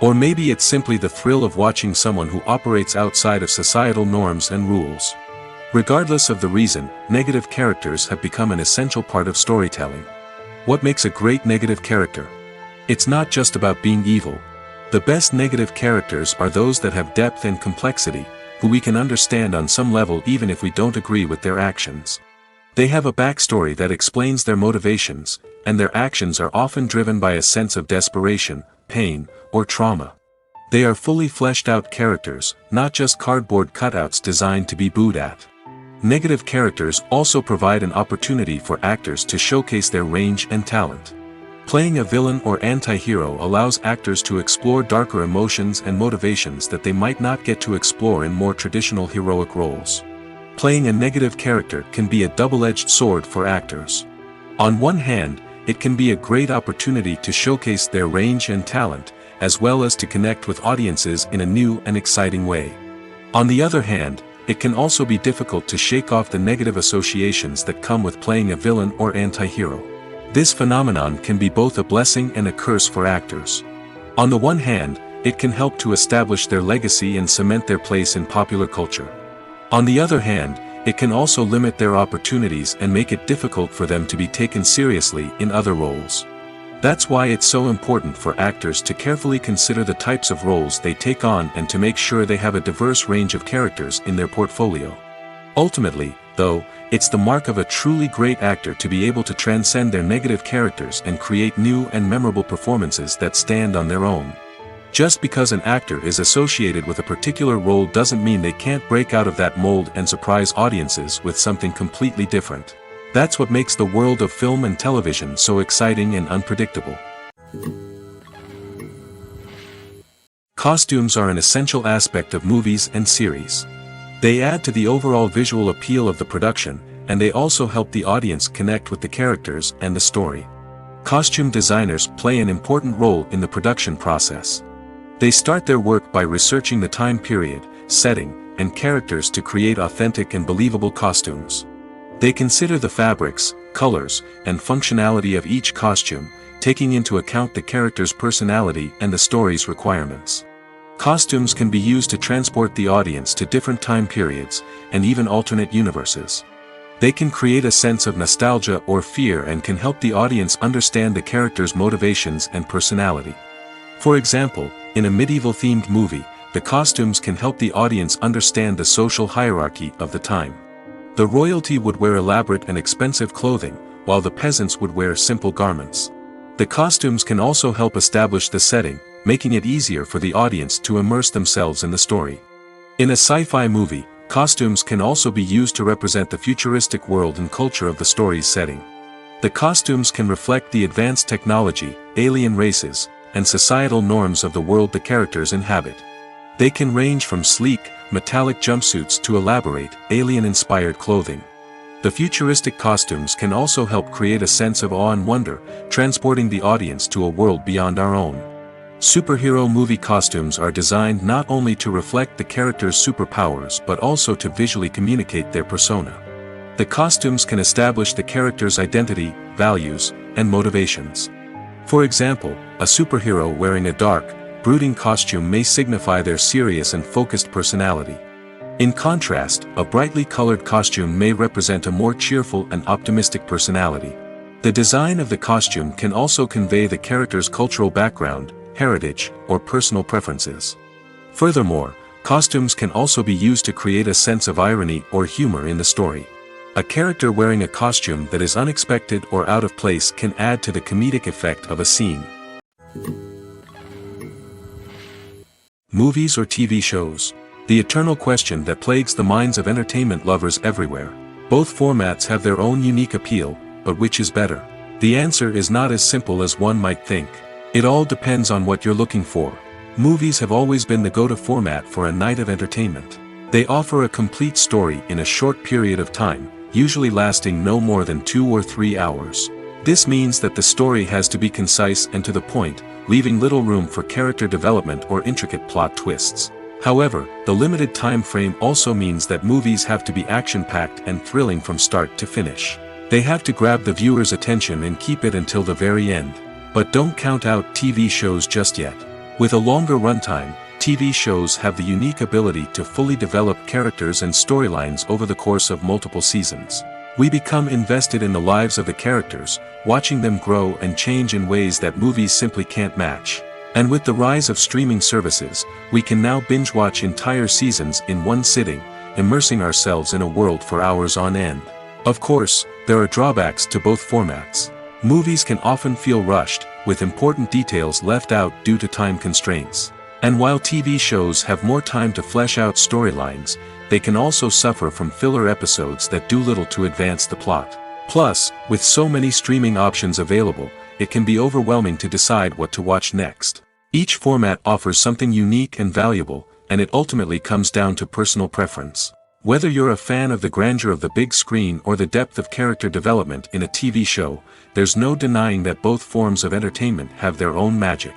Or maybe it's simply the thrill of watching someone who operates outside of societal norms and rules. Regardless of the reason, negative characters have become an essential part of storytelling. What makes a great negative character? It's not just about being evil. The best negative characters are those that have depth and complexity, who we can understand on some level even if we don't agree with their actions. They have a backstory that explains their motivations, and their actions are often driven by a sense of desperation, pain, or trauma. They are fully fleshed out characters, not just cardboard cutouts designed to be booed at. Negative characters also provide an opportunity for actors to showcase their range and talent. Playing a villain or anti-hero allows actors to explore darker emotions and motivations that they might not get to explore in more traditional heroic roles. Playing a negative character can be a double-edged sword for actors. On one hand, it can be a great opportunity to showcase their range and talent, as well as to connect with audiences in a new and exciting way. On the other hand, it can also be difficult to shake off the negative associations that come with playing a villain or anti-hero. This phenomenon can be both a blessing and a curse for actors. On the one hand, it can help to establish their legacy and cement their place in popular culture. On the other hand, it can also limit their opportunities and make it difficult for them to be taken seriously in other roles. That's why it's so important for actors to carefully consider the types of roles they take on and to make sure they have a diverse range of characters in their portfolio. Ultimately, though, it's the mark of a truly great actor to be able to transcend their negative characters and create new and memorable performances that stand on their own. Just because an actor is associated with a particular role doesn't mean they can't break out of that mold and surprise audiences with something completely different. That's what makes the world of film and television so exciting and unpredictable. Costumes are an essential aspect of movies and series. They add to the overall visual appeal of the production, and they also help the audience connect with the characters and the story. Costume designers play an important role in the production process. They start their work by researching the time period, setting, and characters to create authentic and believable costumes. They consider the fabrics, colors, and functionality of each costume, taking into account the character's personality and the story's requirements. Costumes can be used to transport the audience to different time periods, and even alternate universes. They can create a sense of nostalgia or fear and can help the audience understand the character's motivations and personality. For example, in a medieval-themed movie, the costumes can help the audience understand the social hierarchy of the time. The royalty would wear elaborate and expensive clothing, while the peasants would wear simple garments. The costumes can also help establish the setting, making it easier for the audience to immerse themselves in the story. In a sci-fi movie, costumes can also be used to represent the futuristic world and culture of the story's setting. The costumes can reflect the advanced technology, alien races, and societal norms of the world the characters inhabit. They can range from sleek, metallic jumpsuits to elaborate, alien-inspired clothing. The futuristic costumes can also help create a sense of awe and wonder, transporting the audience to a world beyond our own. Superhero movie costumes are designed not only to reflect the character's superpowers but also to visually communicate their persona. The costumes can establish the character's identity, values, and motivations. For example, a superhero wearing a dark, brooding costume may signify their serious and focused personality. In contrast, a brightly colored costume may represent a more cheerful and optimistic personality. The design of the costume can also convey the character's cultural background, heritage, or personal preferences. Furthermore, costumes can also be used to create a sense of irony or humor in the story. A character wearing a costume that is unexpected or out of place can add to the comedic effect of a scene. Movies or TV shows? The eternal question that plagues the minds of entertainment lovers everywhere. Both formats have their own unique appeal, but which is better? The answer is not as simple as one might think. It all depends on what you're looking for. Movies have always been the go-to format for a night of entertainment. They offer a complete story in a short period of time, usually lasting no more than 2 or 3 hours. This means that the story has to be concise and to the point, leaving little room for character development or intricate plot twists. However, the limited time frame also means that movies have to be action-packed and thrilling from start to finish. They have to grab the viewer's attention and keep it until the very end. But don't count out TV shows just yet. With a longer runtime, TV shows have the unique ability to fully develop characters and storylines over the course of multiple seasons. We become invested in the lives of the characters, watching them grow and change in ways that movies simply can't match. And with the rise of streaming services, we can now binge-watch entire seasons in one sitting, immersing ourselves in a world for hours on end. Of course, there are drawbacks to both formats. Movies can often feel rushed, with important details left out due to time constraints. And while TV shows have more time to flesh out storylines, they can also suffer from filler episodes that do little to advance the plot. Plus, with so many streaming options available, it can be overwhelming to decide what to watch next. Each format offers something unique and valuable, and it ultimately comes down to personal preference. Whether you're a fan of the grandeur of the big screen or the depth of character development in a TV show, there's no denying that both forms of entertainment have their own magic.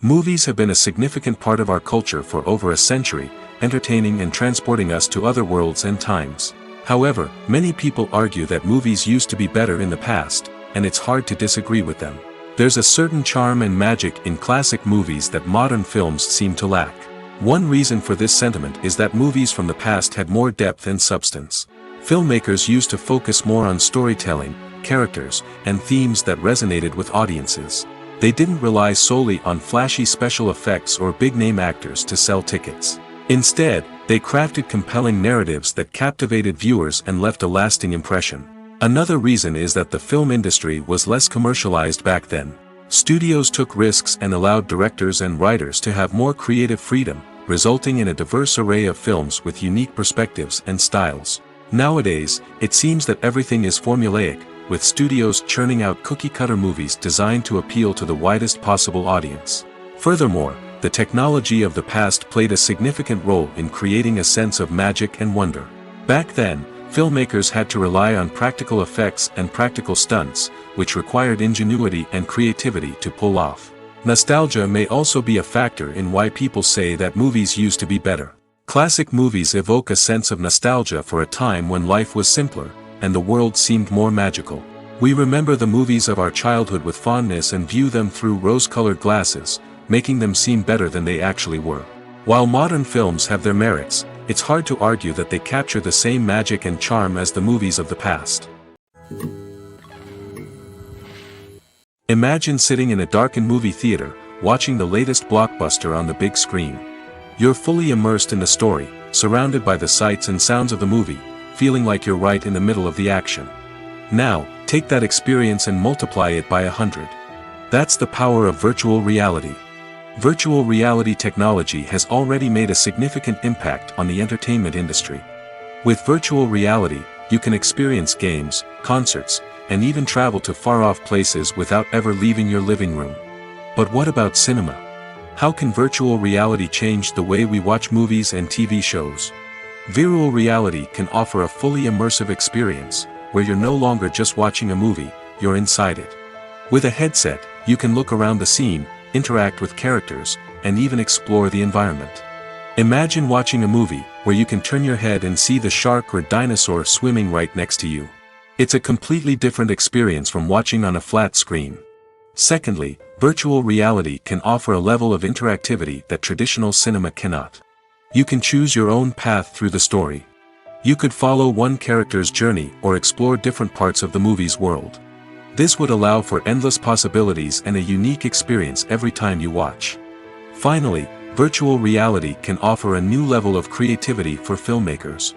Movies have been a significant part of our culture for over a century, entertaining and transporting us to other worlds and times. However, many people argue that movies used to be better in the past, and it's hard to disagree with them. There's a certain charm and magic in classic movies that modern films seem to lack. One reason for this sentiment is that movies from the past had more depth and substance. Filmmakers used to focus more on storytelling, characters, and themes that resonated with audiences. They didn't rely solely on flashy special effects or big-name actors to sell tickets. Instead, they crafted compelling narratives that captivated viewers and left a lasting impression. Another reason is that the film industry was less commercialized back then. Studios took risks and allowed directors and writers to have more creative freedom, resulting in a diverse array of films with unique perspectives and styles. Nowadays, it seems that everything is formulaic, with studios churning out cookie-cutter movies designed to appeal to the widest possible audience. Furthermore, the technology of the past played a significant role in creating a sense of magic and wonder. Back then, filmmakers had to rely on practical effects and practical stunts, which required ingenuity and creativity to pull off. Nostalgia may also be a factor in why people say that movies used to be better. Classic movies evoke a sense of nostalgia for a time when life was simpler, and the world seemed more magical. We remember the movies of our childhood with fondness and view them through rose-colored glasses, making them seem better than they actually were. While modern films have their merits, it's hard to argue that they capture the same magic and charm as the movies of the past. Imagine sitting in a darkened movie theater, watching the latest blockbuster on the big screen. You're fully immersed in the story, surrounded by the sights and sounds of the movie, feeling like you're right in the middle of the action. Now, take that experience and multiply it by 100. That's the power of virtual reality. Virtual reality technology has already made a significant impact on the entertainment industry. With virtual reality, you can experience games, concerts, and even travel to far-off places without ever leaving your living room. But what about cinema? How can virtual reality change the way we watch movies and TV shows? Virtual reality can offer a fully immersive experience, where you're no longer just watching a movie, you're inside it. With a headset, you can look around the scene, interact with characters, and even explore the environment. Imagine watching a movie where you can turn your head and see the shark or dinosaur swimming right next to you. It's a completely different experience from watching on a flat screen. Secondly, virtual reality can offer a level of interactivity that traditional cinema cannot. You can choose your own path through the story. You could follow one character's journey or explore different parts of the movie's world. This would allow for endless possibilities and a unique experience every time you watch. Finally, virtual reality can offer a new level of creativity for filmmakers.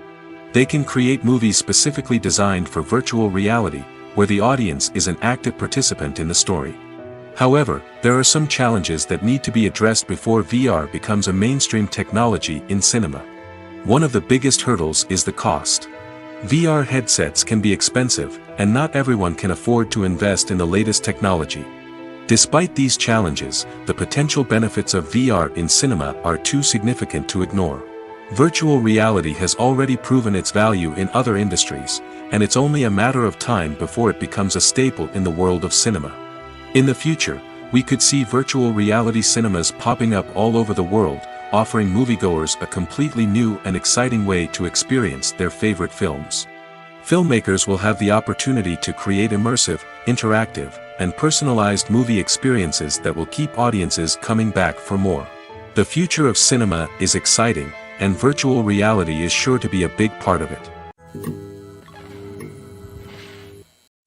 They can create movies specifically designed for virtual reality, where the audience is an active participant in the story. However, there are some challenges that need to be addressed before VR becomes a mainstream technology in cinema. One of the biggest hurdles is the cost. VR headsets can be expensive, and not everyone can afford to invest in the latest technology. Despite these challenges, the potential benefits of VR in cinema are too significant to ignore. Virtual reality has already proven its value in other industries, and it's only a matter of time before it becomes a staple in the world of cinema. In the future, we could see virtual reality cinemas popping up all over the world, offering moviegoers a completely new and exciting way to experience their favorite films. Filmmakers will have the opportunity to create immersive, interactive, and personalized movie experiences that will keep audiences coming back for more. The future of cinema is exciting, and virtual reality is sure to be a big part of it.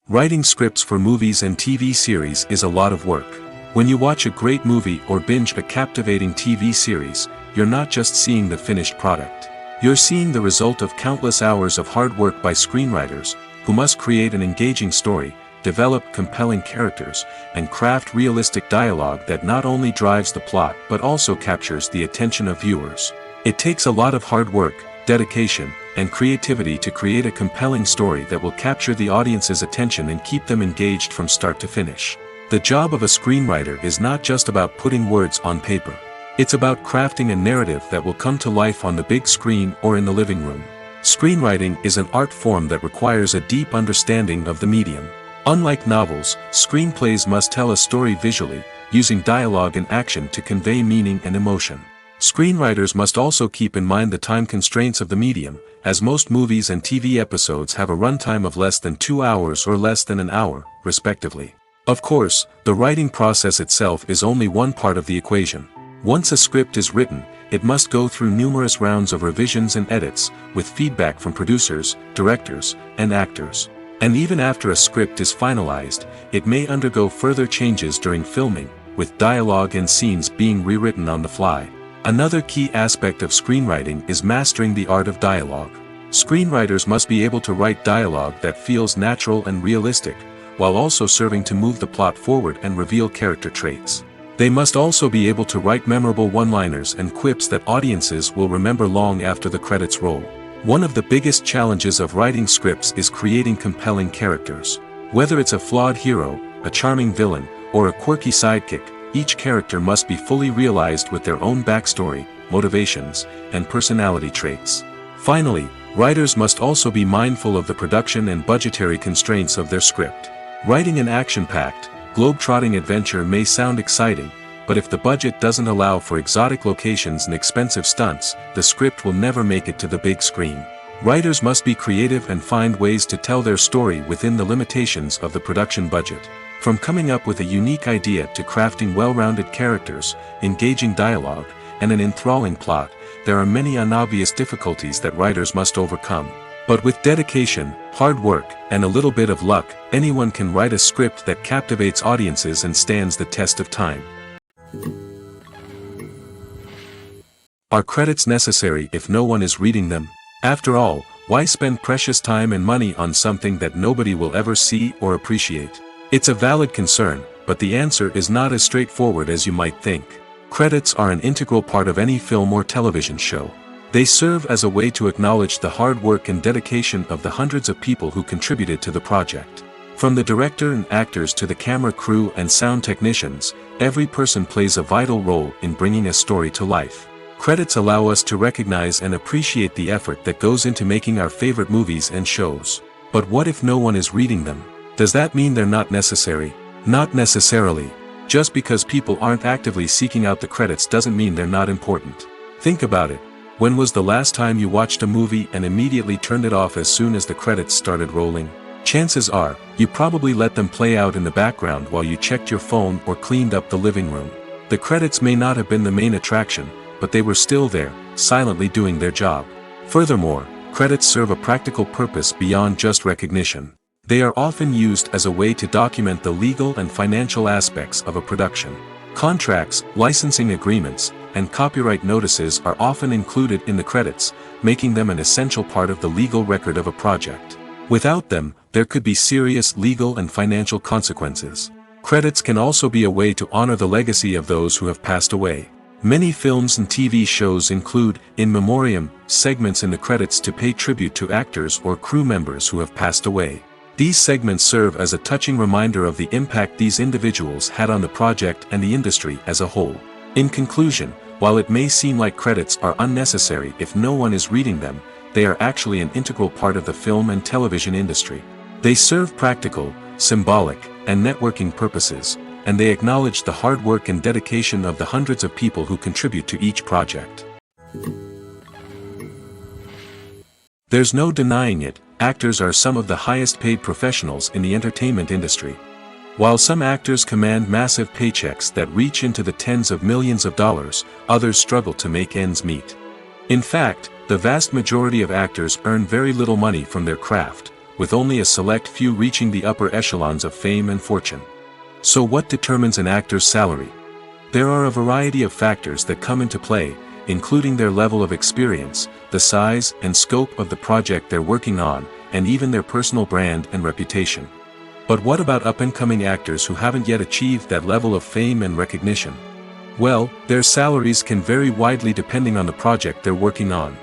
Writing scripts for movies and TV series is a lot of work. When you watch a great movie or binge a captivating TV series, you're not just seeing the finished product. You're seeing the result of countless hours of hard work by screenwriters, who must create an engaging story, develop compelling characters, and craft realistic dialogue that not only drives the plot but also captures the attention of viewers. It takes a lot of hard work, dedication, and creativity to create a compelling story that will capture the audience's attention and keep them engaged from start to finish. The job of a screenwriter is not just about putting words on paper. It's about crafting a narrative that will come to life on the big screen or in the living room. Screenwriting is an art form that requires a deep understanding of the medium. Unlike novels, screenplays must tell a story visually, using dialogue and action to convey meaning and emotion. Screenwriters must also keep in mind the time constraints of the medium, as most movies and TV episodes have a runtime of less than 2 hours or less than an hour, respectively. Of course, the writing process itself is only one part of the equation. Once a script is written, it must go through numerous rounds of revisions and edits, with feedback from producers, directors, and actors. And even after a script is finalized, it may undergo further changes during filming, with dialogue and scenes being rewritten on the fly. Another key aspect of screenwriting is mastering the art of dialogue. Screenwriters must be able to write dialogue that feels natural and realistic, while also serving to move the plot forward and reveal character traits. They must also be able to write memorable one-liners and quips that audiences will remember long after the credits roll. One of the biggest challenges of writing scripts is creating compelling characters. Whether it's a flawed hero, a charming villain, or a quirky sidekick, each character must be fully realized with their own backstory, motivations, and personality traits. Finally, writers must also be mindful of the production and budgetary constraints of their script. Writing an action-packed, globe-trotting adventure may sound exciting, but if the budget doesn't allow for exotic locations and expensive stunts, the script will never make it to the big screen. Writers must be creative and find ways to tell their story within the limitations of the production budget. From coming up with a unique idea to crafting well-rounded characters, engaging dialogue, and an enthralling plot, there are many unobvious difficulties that writers must overcome. But with dedication, hard work, and a little bit of luck, anyone can write a script that captivates audiences and stands the test of time. Are credits necessary if no one is reading them? After all, why spend precious time and money on something that nobody will ever see or appreciate? It's a valid concern, but the answer is not as straightforward as you might think. Credits are an integral part of any film or television show. They serve as a way to acknowledge the hard work and dedication of the hundreds of people who contributed to the project. From the director and actors to the camera crew and sound technicians, every person plays a vital role in bringing a story to life. Credits allow us to recognize and appreciate the effort that goes into making our favorite movies and shows. But what if no one is reading them? Does that mean they're not necessary? Not necessarily. Just because people aren't actively seeking out the credits doesn't mean they're not important. Think about it. When was the last time you watched a movie and immediately turned it off as soon as the credits started rolling? Chances are, you probably let them play out in the background while you checked your phone or cleaned up the living room. The credits may not have been the main attraction, but they were still there, silently doing their job. Furthermore, credits serve a practical purpose beyond just recognition. They are often used as a way to document the legal and financial aspects of a production. Contracts, licensing agreements, and copyright notices are often included in the credits, making them an essential part of the legal record of a project. Without them, there could be serious legal and financial consequences. Credits can also be a way to honor the legacy of those who have passed away. Many films and TV shows include, in memoriam, segments in the credits to pay tribute to actors or crew members who have passed away. These segments serve as a touching reminder of the impact these individuals had on the project and the industry as a whole. In conclusion, while it may seem like credits are unnecessary if no one is reading them, they are actually an integral part of the film and television industry. They serve practical, symbolic, and networking purposes, and they acknowledge the hard work and dedication of the hundreds of people who contribute to each project. There's no denying it, actors are some of the highest paid professionals in the entertainment industry. While some actors command massive paychecks that reach into the tens of millions of dollars, others struggle to make ends meet. In fact, the vast majority of actors earn very little money from their craft, with only a select few reaching the upper echelons of fame and fortune. So what determines an actor's salary? There are a variety of factors that come into play, including their level of experience, the size and scope of the project they're working on, and even their personal brand and reputation. But what about up-and-coming actors who haven't yet achieved that level of fame and recognition? Well, their salaries can vary widely depending on the project they're working on.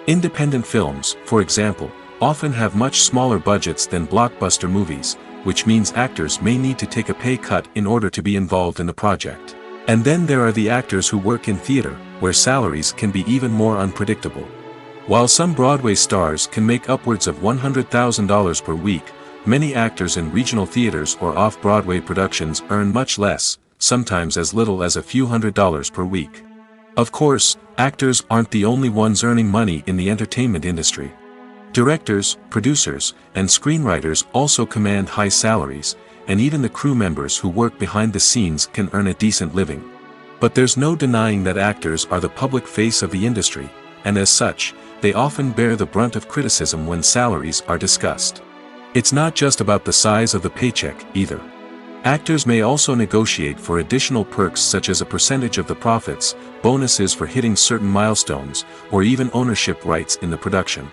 Independent films, for example, often have much smaller budgets than blockbuster movies, which means actors may need to take a pay cut in order to be involved in the project. And then there are the actors who work in theater, where salaries can be even more unpredictable. While some Broadway stars can make upwards of $100,000 per week, many actors in regional theaters or off-Broadway productions earn much less, sometimes as little as a few $100s per week. Of course, actors aren't the only ones earning money in the entertainment industry. Directors, producers, and screenwriters also command high salaries, and even the crew members who work behind the scenes can earn a decent living. But there's no denying that actors are the public face of the industry, and as such, they often bear the brunt of criticism when salaries are discussed. It's not just about the size of the paycheck, either. Actors may also negotiate for additional perks such as a percentage of the profits, bonuses for hitting certain milestones, or even ownership rights in the production.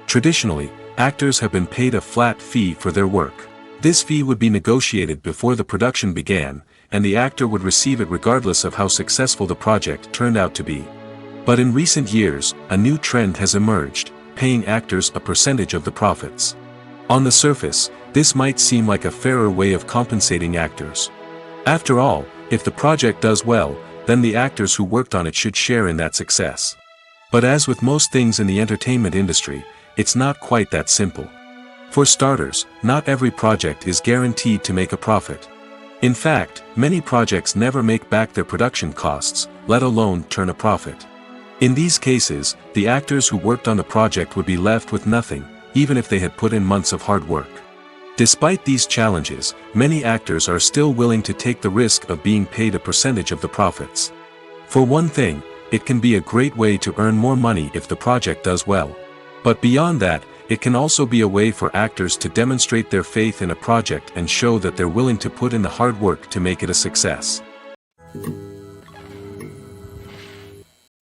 Traditionally, actors have been paid a flat fee for their work. This fee would be negotiated before the production began, and the actor would receive it regardless of how successful the project turned out to be. But in recent years, a new trend has emerged, paying actors a percentage of the profits. On the surface, this might seem like a fairer way of compensating actors. After all, if the project does well, then the actors who worked on it should share in that success. But as with most things in the entertainment industry, it's not quite that simple. For starters, not every project is guaranteed to make a profit. In fact, many projects never make back their production costs, let alone turn a profit. In these cases, the actors who worked on the project would be left with nothing, even if they had put in months of hard work. Despite these challenges, many actors are still willing to take the risk of being paid a percentage of the profits. For one thing, it can be a great way to earn more money if the project does well. But beyond that, it can also be a way for actors to demonstrate their faith in a project and show that they're willing to put in the hard work to make it a success.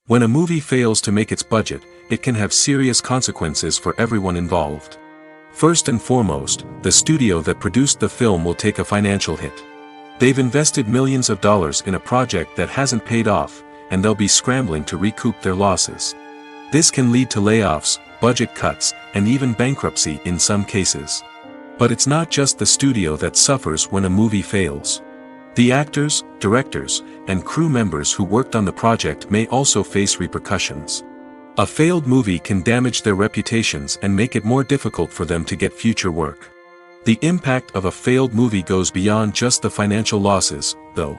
When a movie fails to make its budget, it can have serious consequences for everyone involved. First and foremost, the studio that produced the film will take a financial hit. They've invested millions of dollars in a project that hasn't paid off, and they'll be scrambling to recoup their losses. This can lead to layoffs, budget cuts, and even bankruptcy in some cases. But it's not just the studio that suffers when a movie fails. The actors, directors, and crew members who worked on the project may also face repercussions. A failed movie can damage their reputations and make it more difficult for them to get future work. The impact of a failed movie goes beyond just the financial losses, though.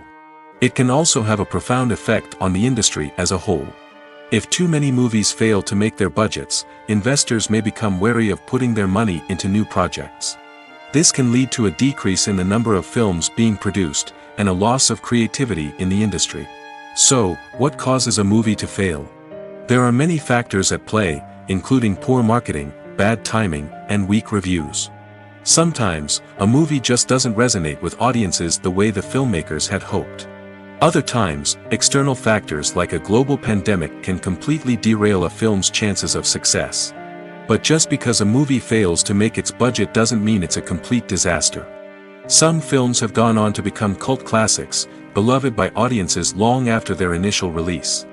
It can also have a profound effect on the industry as a whole. If too many movies fail to make their budgets, investors may become wary of putting their money into new projects. This can lead to a decrease in the number of films being produced, and a loss of creativity in the industry. So, what causes a movie to fail? There are many factors at play, including poor marketing, bad timing, and weak reviews. Sometimes, a movie just doesn't resonate with audiences the way the filmmakers had hoped. Other times, external factors like a global pandemic can completely derail a film's chances of success. But just because a movie fails to make its budget doesn't mean it's a complete disaster. Some films have gone on to become cult classics, beloved by audiences long after their initial release.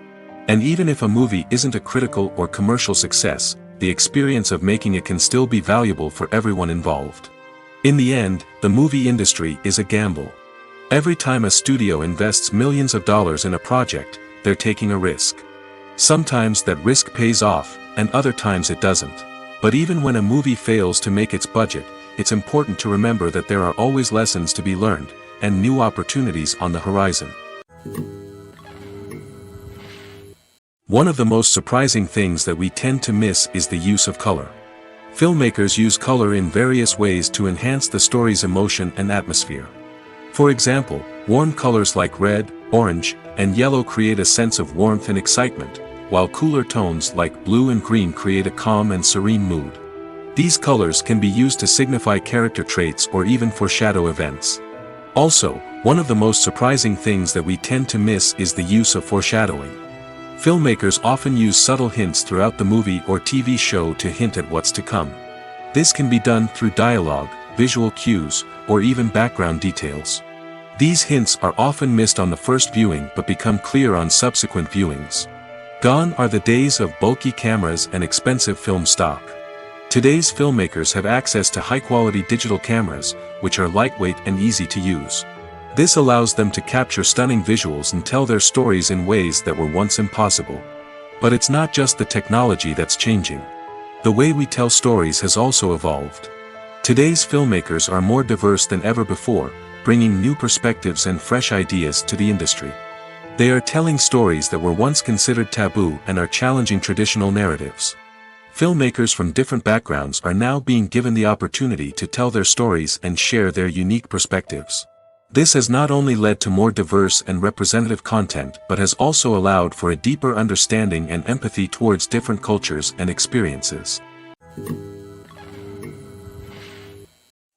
And even if a movie isn't a critical or commercial success, the experience of making it can still be valuable for everyone involved. In the end, the movie industry is a gamble. Every time a studio invests millions of dollars in a project, they're taking a risk. Sometimes that risk pays off, and other times it doesn't. But even when a movie fails to make its budget, it's important to remember that there are always lessons to be learned, and new opportunities on the horizon. One of the most surprising things that we tend to miss is the use of color. Filmmakers use color in various ways to enhance the story's emotion and atmosphere. For example, warm colors like red, orange, and yellow create a sense of warmth and excitement, while cooler tones like blue and green create a calm and serene mood. These colors can be used to signify character traits or even foreshadow events. Also, one of the most surprising things that we tend to miss is the use of foreshadowing. Filmmakers often use subtle hints throughout the movie or TV show to hint at what's to come. This can be done through dialogue, visual cues, or even background details. These hints are often missed on the first viewing but become clear on subsequent viewings. Gone are the days of bulky cameras and expensive film stock. Today's filmmakers have access to high-quality digital cameras, which are lightweight and easy to use. This allows them to capture stunning visuals and tell their stories in ways that were once impossible. But it's not just the technology that's changing. The way we tell stories has also evolved. Today's filmmakers are more diverse than ever before, bringing new perspectives and fresh ideas to the industry. They are telling stories that were once considered taboo and are challenging traditional narratives. Filmmakers from different backgrounds are now being given the opportunity to tell their stories and share their unique perspectives. This has not only led to more diverse and representative content but has also allowed for a deeper understanding and empathy towards different cultures and experiences.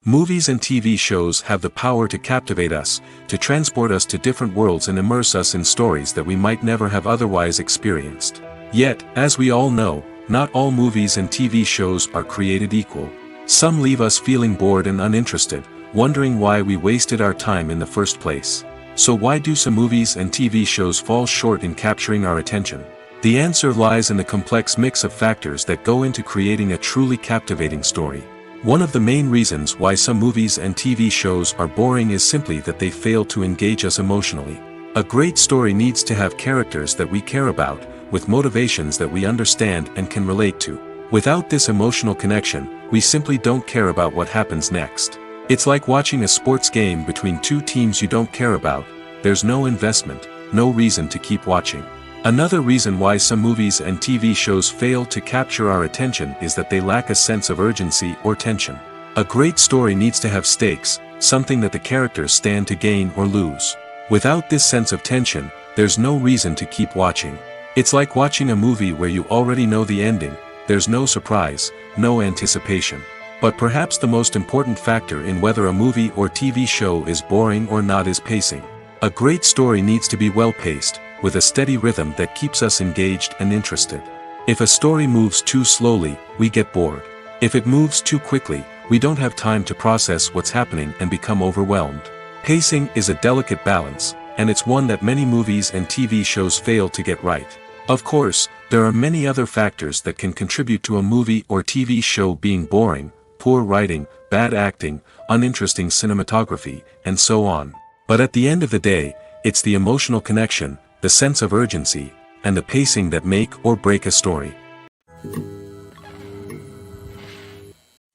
Movies and TV shows have the power to captivate us, to transport us to different worlds and immerse us in stories that we might never have otherwise experienced. Yet, as we all know, not all movies and TV shows are created equal. Some leave us feeling bored and uninterested, wondering why we wasted our time in the first place. So why do some movies and TV shows fall short in capturing our attention? The answer lies in the complex mix of factors that go into creating a truly captivating story. One of the main reasons why some movies and TV shows are boring is simply that they fail to engage us emotionally. A great story needs to have characters that we care about, with motivations that we understand and can relate to. Without this emotional connection, we simply don't care about what happens next. It's like watching a sports game between two teams you don't care about. There's no investment, no reason to keep watching. Another reason why some movies and TV shows fail to capture our attention is that they lack a sense of urgency or tension. A great story needs to have stakes, something that the characters stand to gain or lose. Without this sense of tension, there's no reason to keep watching. It's like watching a movie where you already know the ending. There's no surprise, no anticipation. But perhaps the most important factor in whether a movie or TV show is boring or not is pacing. A great story needs to be well-paced, with a steady rhythm that keeps us engaged and interested. If a story moves too slowly, we get bored. If it moves too quickly, we don't have time to process what's happening and become overwhelmed. Pacing is a delicate balance, and it's one that many movies and TV shows fail to get right. Of course, there are many other factors that can contribute to a movie or TV show being boring: poor writing, bad acting, uninteresting cinematography, and so on. But at the end of the day, it's the emotional connection, the sense of urgency, and the pacing that make or break a story.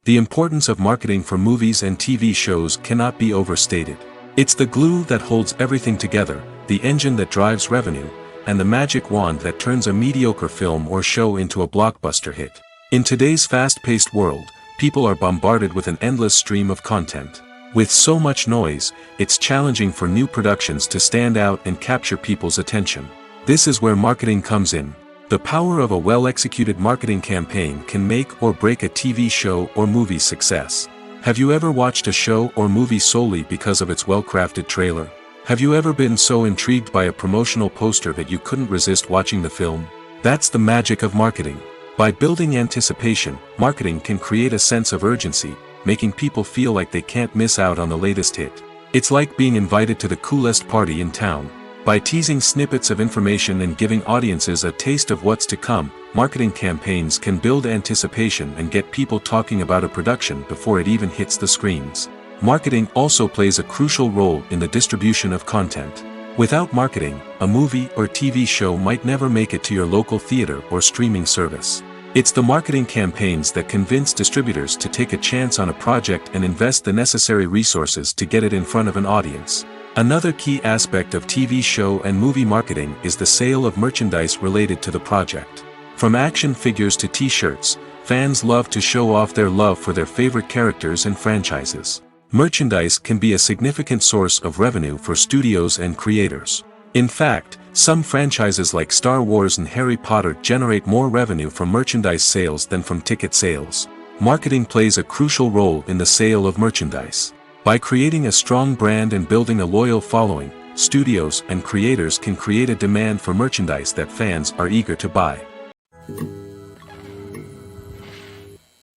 The importance of marketing for movies and TV shows cannot be overstated. It's the glue that holds everything together, the engine that drives revenue, and the magic wand that turns a mediocre film or show into a blockbuster hit. In today's fast-paced world, people are bombarded with an endless stream of content. With so much noise, it's challenging for new productions to stand out and capture people's attention. This is where marketing comes in. The power of a well-executed marketing campaign can make or break a TV show or movie's success. Have you ever watched a show or movie solely because of its well-crafted trailer? Have you ever been so intrigued by a promotional poster that you couldn't resist watching the film? That's the magic of marketing. By building anticipation, marketing can create a sense of urgency, making people feel like they can't miss out on the latest hit. It's like being invited to the coolest party in town. By teasing snippets of information and giving audiences a taste of what's to come, marketing campaigns can build anticipation and get people talking about a production before it even hits the screens. Marketing also plays a crucial role in the distribution of content. Without marketing, a movie or TV show might never make it to your local theater or streaming service. It's the marketing campaigns that convince distributors to take a chance on a project and invest the necessary resources to get it in front of an audience. Another key aspect of TV show and movie marketing is the sale of merchandise related to the project. From action figures to t-shirts, fans love to show off their love for their favorite characters and franchises. Merchandise can be a significant source of revenue for studios and creators. In fact, some franchises like Star Wars and Harry Potter generate more revenue from merchandise sales than from ticket sales. Marketing plays a crucial role in the sale of merchandise. By creating a strong brand and building a loyal following, studios and creators can create a demand for merchandise that fans are eager to buy.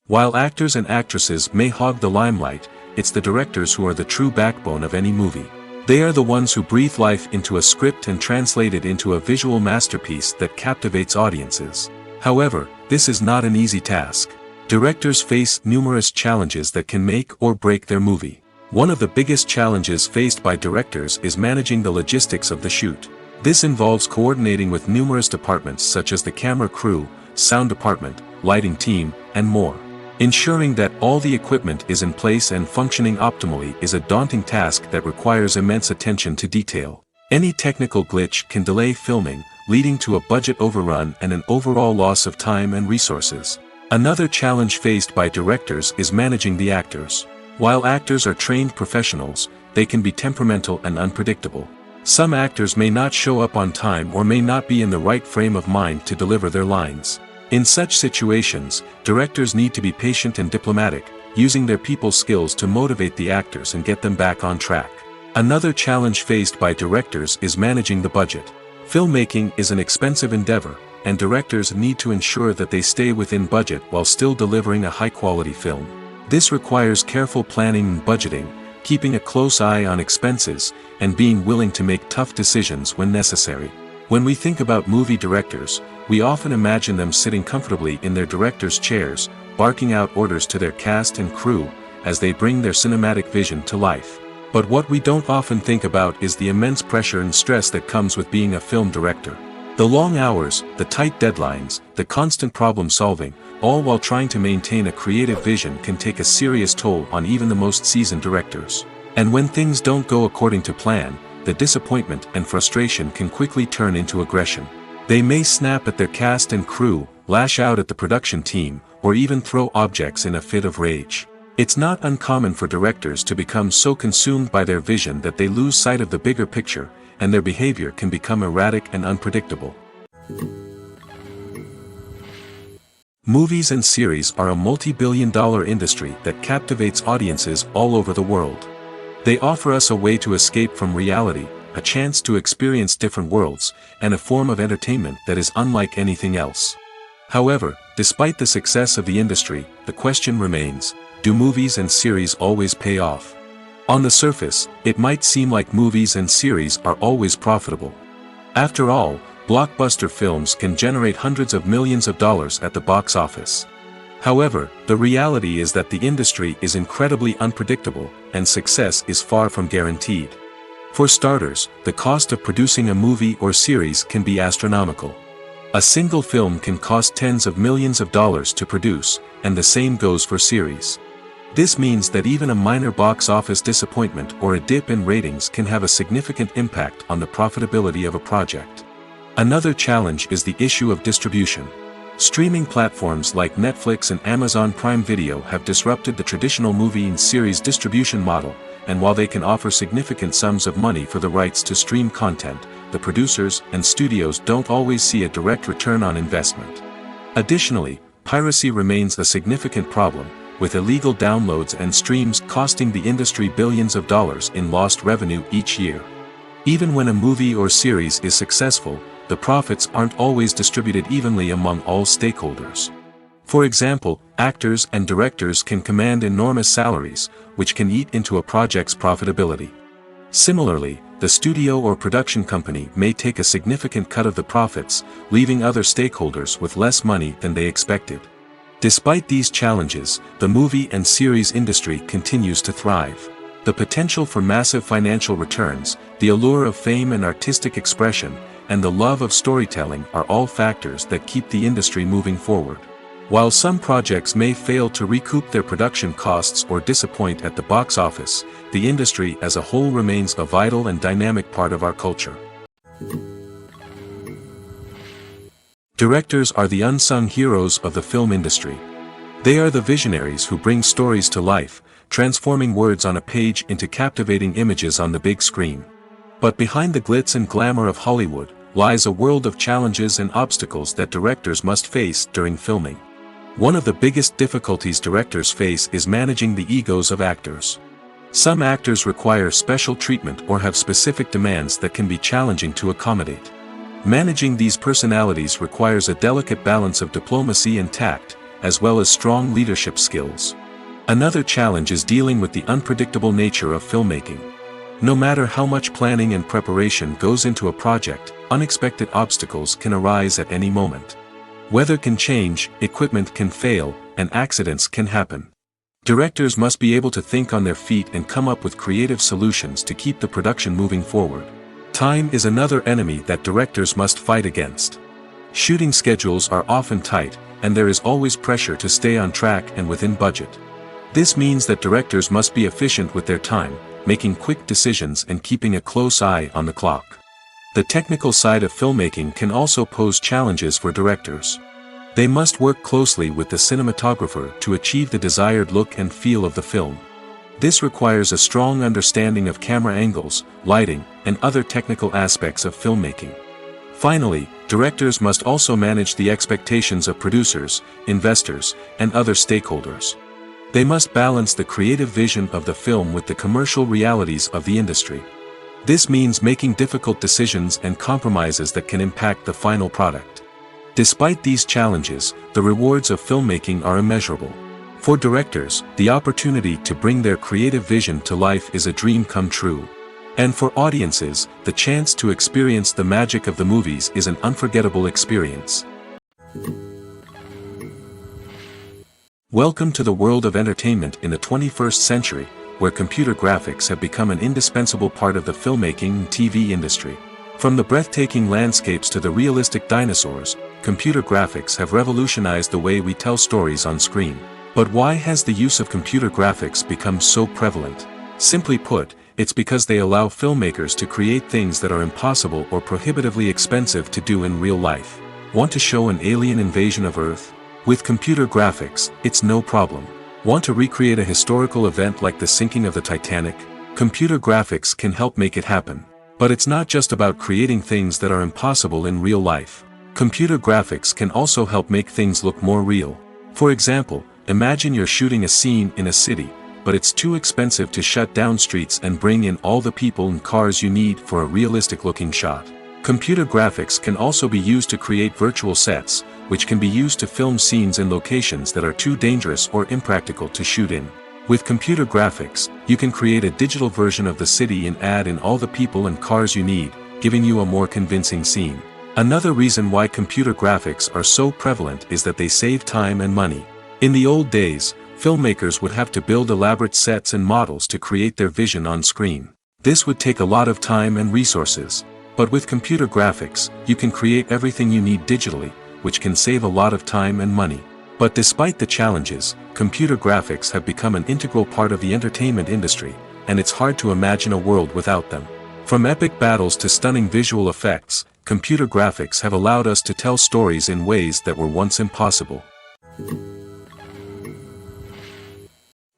While actors and actresses may hog the limelight, it's the directors who are the true backbone of any movie. They are the ones who breathe life into a script and translate it into a visual masterpiece that captivates audiences. However, this is not an easy task. Directors face numerous challenges that can make or break their movie. One of the biggest challenges faced by directors is managing the logistics of the shoot. This involves coordinating with numerous departments such as the camera crew, sound department, lighting team, and more. Ensuring that all the equipment is in place and functioning optimally is a daunting task that requires immense attention to detail. Any technical glitch can delay filming, leading to a budget overrun and an overall loss of time and resources. Another challenge faced by directors is managing the actors. While actors are trained professionals, they can be temperamental and unpredictable. Some actors may not show up on time or may not be in the right frame of mind to deliver their lines. In such situations, directors need to be patient and diplomatic, using their people skills to motivate the actors and get them back on track. Another challenge faced by directors is managing the budget. Filmmaking is an expensive endeavor, and directors need to ensure that they stay within budget while still delivering a high-quality film. This requires careful planning and budgeting, keeping a close eye on expenses, and being willing to make tough decisions when necessary. When we think about movie directors, we often imagine them sitting comfortably in their director's chairs, barking out orders to their cast and crew, as they bring their cinematic vision to life. But what we don't often think about is the immense pressure and stress that comes with being a film director. The long hours, the tight deadlines, the constant problem-solving, all while trying to maintain a creative vision can take a serious toll on even the most seasoned directors. And when things don't go according to plan, the disappointment and frustration can quickly turn into aggression. They may snap at their cast and crew, lash out at the production team, or even throw objects in a fit of rage. It's not uncommon for directors to become so consumed by their vision that they lose sight of the bigger picture, and their behavior can become erratic and unpredictable. Movies and series are a multi-billion-dollar industry that captivates audiences all over the world. They offer us a way to escape from reality, a chance to experience different worlds, and a form of entertainment that is unlike anything else. However, despite the success of the industry, the question remains, do movies and series always pay off? On the surface, it might seem like movies and series are always profitable. After all, blockbuster films can generate hundreds of millions of dollars at the box office. However, the reality is that the industry is incredibly unpredictable, and success is far from guaranteed. For starters, the cost of producing a movie or series can be astronomical. A single film can cost tens of millions of dollars to produce, and the same goes for series. This means that even a minor box office disappointment or a dip in ratings can have a significant impact on the profitability of a project. Another challenge is the issue of distribution. Streaming platforms like Netflix and Amazon Prime Video have disrupted the traditional movie and series distribution model, and while they can offer significant sums of money for the rights to stream content, the producers and studios don't always see a direct return on investment. Additionally, piracy remains a significant problem, with illegal downloads and streams costing the industry billions of dollars in lost revenue each year. Even when a movie or series is successful, the profits aren't always distributed evenly among all stakeholders. For example, actors and directors can command enormous salaries, which can eat into a project's profitability. Similarly, the studio or production company may take a significant cut of the profits, leaving other stakeholders with less money than they expected. Despite these challenges, the movie and series industry continues to thrive. The potential for massive financial returns, the allure of fame and artistic expression, and the love of storytelling are all factors that keep the industry moving forward. While some projects may fail to recoup their production costs or disappoint at the box office, the industry as a whole remains a vital and dynamic part of our culture. Directors are the unsung heroes of the film industry. They are the visionaries who bring stories to life, transforming words on a page into captivating images on the big screen. But behind the glitz and glamour of Hollywood lies a world of challenges and obstacles that directors must face during filming. One of the biggest difficulties directors face is managing the egos of actors. Some actors require special treatment or have specific demands that can be challenging to accommodate. Managing these personalities requires a delicate balance of diplomacy and tact, as well as strong leadership skills. Another challenge is dealing with the unpredictable nature of filmmaking. No matter how much planning and preparation goes into a project, unexpected obstacles can arise at any moment. Weather can change, equipment can fail, and accidents can happen. Directors must be able to think on their feet and come up with creative solutions to keep the production moving forward. Time is another enemy that directors must fight against. Shooting schedules are often tight, and there is always pressure to stay on track and within budget. This means that directors must be efficient with their time, making quick decisions and keeping a close eye on the clock. The technical side of filmmaking can also pose challenges for directors. They must work closely with the cinematographer to achieve the desired look and feel of the film. This requires a strong understanding of camera angles, lighting, and other technical aspects of filmmaking. Finally, directors must also manage the expectations of producers, investors, and other stakeholders. They must balance the creative vision of the film with the commercial realities of the industry. This means making difficult decisions and compromises that can impact the final product. Despite these challenges, the rewards of filmmaking are immeasurable. For directors, the opportunity to bring their creative vision to life is a dream come true. And for audiences, the chance to experience the magic of the movies is an unforgettable experience. Welcome to the world of entertainment in the 21st century, where computer graphics have become an indispensable part of the filmmaking and TV industry. From the breathtaking landscapes to the realistic dinosaurs, computer graphics have revolutionized the way we tell stories on screen. But why has the use of computer graphics become so prevalent? Simply put, it's because they allow filmmakers to create things that are impossible or prohibitively expensive to do in real life. Want to show an alien invasion of Earth? With computer graphics, it's no problem. Want to recreate a historical event like the sinking of the Titanic? Computer graphics can help make it happen. But it's not just about creating things that are impossible in real life. Computer graphics can also help make things look more real. For example, imagine you're shooting a scene in a city, but it's too expensive to shut down streets and bring in all the people and cars you need for a realistic-looking shot. Computer graphics can also be used to create virtual sets, which can be used to film scenes in locations that are too dangerous or impractical to shoot in. With computer graphics, you can create a digital version of the city and add in all the people and cars you need, giving you a more convincing scene. Another reason why computer graphics are so prevalent is that they save time and money. In the old days, filmmakers would have to build elaborate sets and models to create their vision on screen. This would take a lot of time and resources. But with computer graphics, you can create everything you need digitally, which can save a lot of time and money. But despite the challenges, computer graphics have become an integral part of the entertainment industry, and it's hard to imagine a world without them. From epic battles to stunning visual effects, computer graphics have allowed us to tell stories in ways that were once impossible.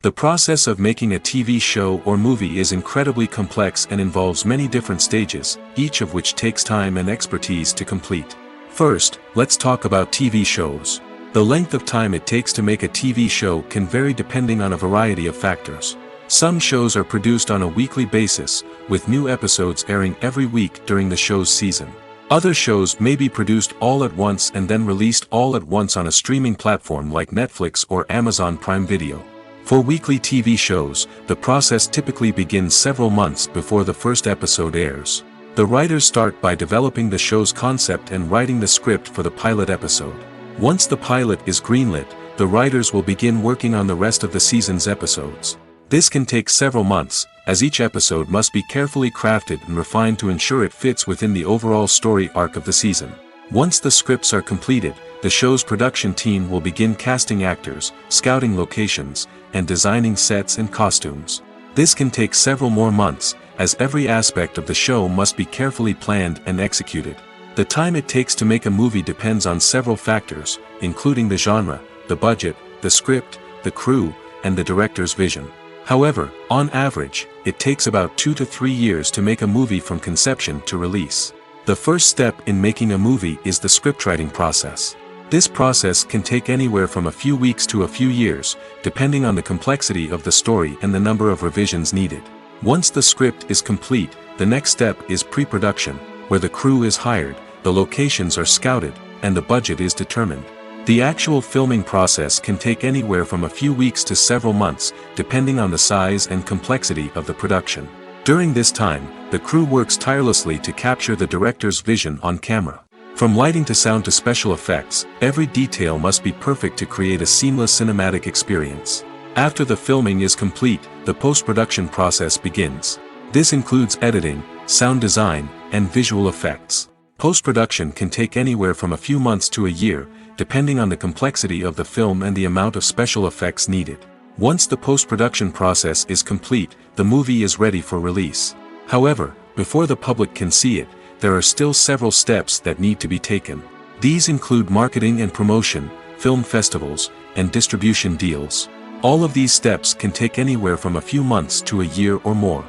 The process of making a TV show or movie is incredibly complex and involves many different stages, each of which takes time and expertise to complete. First, let's talk about TV shows. The length of time it takes to make a TV show can vary depending on a variety of factors. Some shows are produced on a weekly basis, with new episodes airing every week during the show's season. Other shows may be produced all at once and then released all at once on a streaming platform like Netflix or Amazon Prime Video. For weekly TV shows, the process typically begins several months before the first episode airs. The writers start by developing the show's concept and writing the script for the pilot episode. Once the pilot is greenlit, the writers will begin working on the rest of the season's episodes. This can take several months, as each episode must be carefully crafted and refined to ensure it fits within the overall story arc of the season. Once the scripts are completed, the show's production team will begin casting actors, scouting locations, and designing sets and costumes. This can take several more months, as every aspect of the show must be carefully planned and executed. The time it takes to make a movie depends on several factors, including the genre, the budget, the script, the crew, and the director's vision. However, on average, it takes about 2 to 3 years to make a movie from conception to release. The first step in making a movie is the scriptwriting process. This process can take anywhere from a few weeks to a few years, depending on the complexity of the story and the number of revisions needed. Once the script is complete, the next step is pre-production, where the crew is hired, the locations are scouted, and the budget is determined. The actual filming process can take anywhere from a few weeks to several months, depending on the size and complexity of the production. During this time, the crew works tirelessly to capture the director's vision on camera. From lighting to sound to special effects, every detail must be perfect to create a seamless cinematic experience. After the filming is complete, the post-production process begins. This includes editing, sound design, and visual effects. Post-production can take anywhere from a few months to a year, depending on the complexity of the film and the amount of special effects needed. Once the post-production process is complete, the movie is ready for release. However, before the public can see it, there are still several steps that need to be taken. These include marketing and promotion, film festivals, and distribution deals. All of these steps can take anywhere from a few months to a year or more.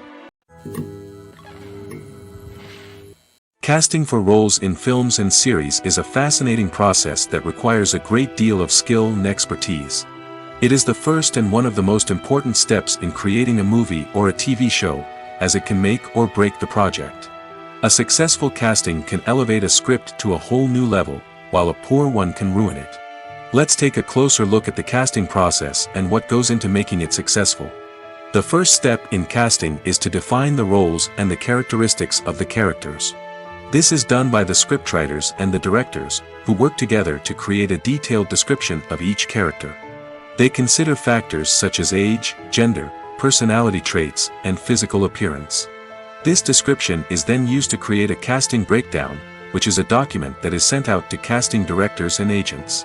Casting for roles in films and series is a fascinating process that requires a great deal of skill and expertise. It is the first and one of the most important steps in creating a movie or a TV show, as it can make or break the project. A successful casting can elevate a script to a whole new level, while a poor one can ruin it. Let's take a closer look at the casting process and what goes into making it successful. The first step in casting is to define the roles and the characteristics of the characters. This is done by the scriptwriters and the directors, who work together to create a detailed description of each character. They consider factors such as age, gender, personality traits, and physical appearance. This description is then used to create a casting breakdown, which is a document that is sent out to casting directors and agents.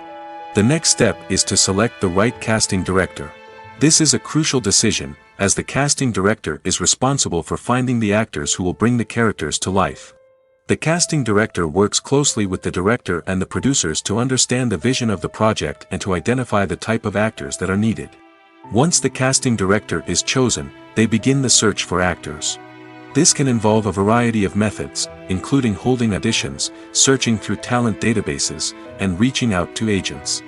The next step is to select the right casting director. This is a crucial decision, as the casting director is responsible for finding the actors who will bring the characters to life. The casting director works closely with the director and the producers to understand the vision of the project and to identify the type of actors that are needed. Once the casting director is chosen, they begin the search for actors. This can involve a variety of methods, including holding auditions, searching through talent databases, and reaching out to agents.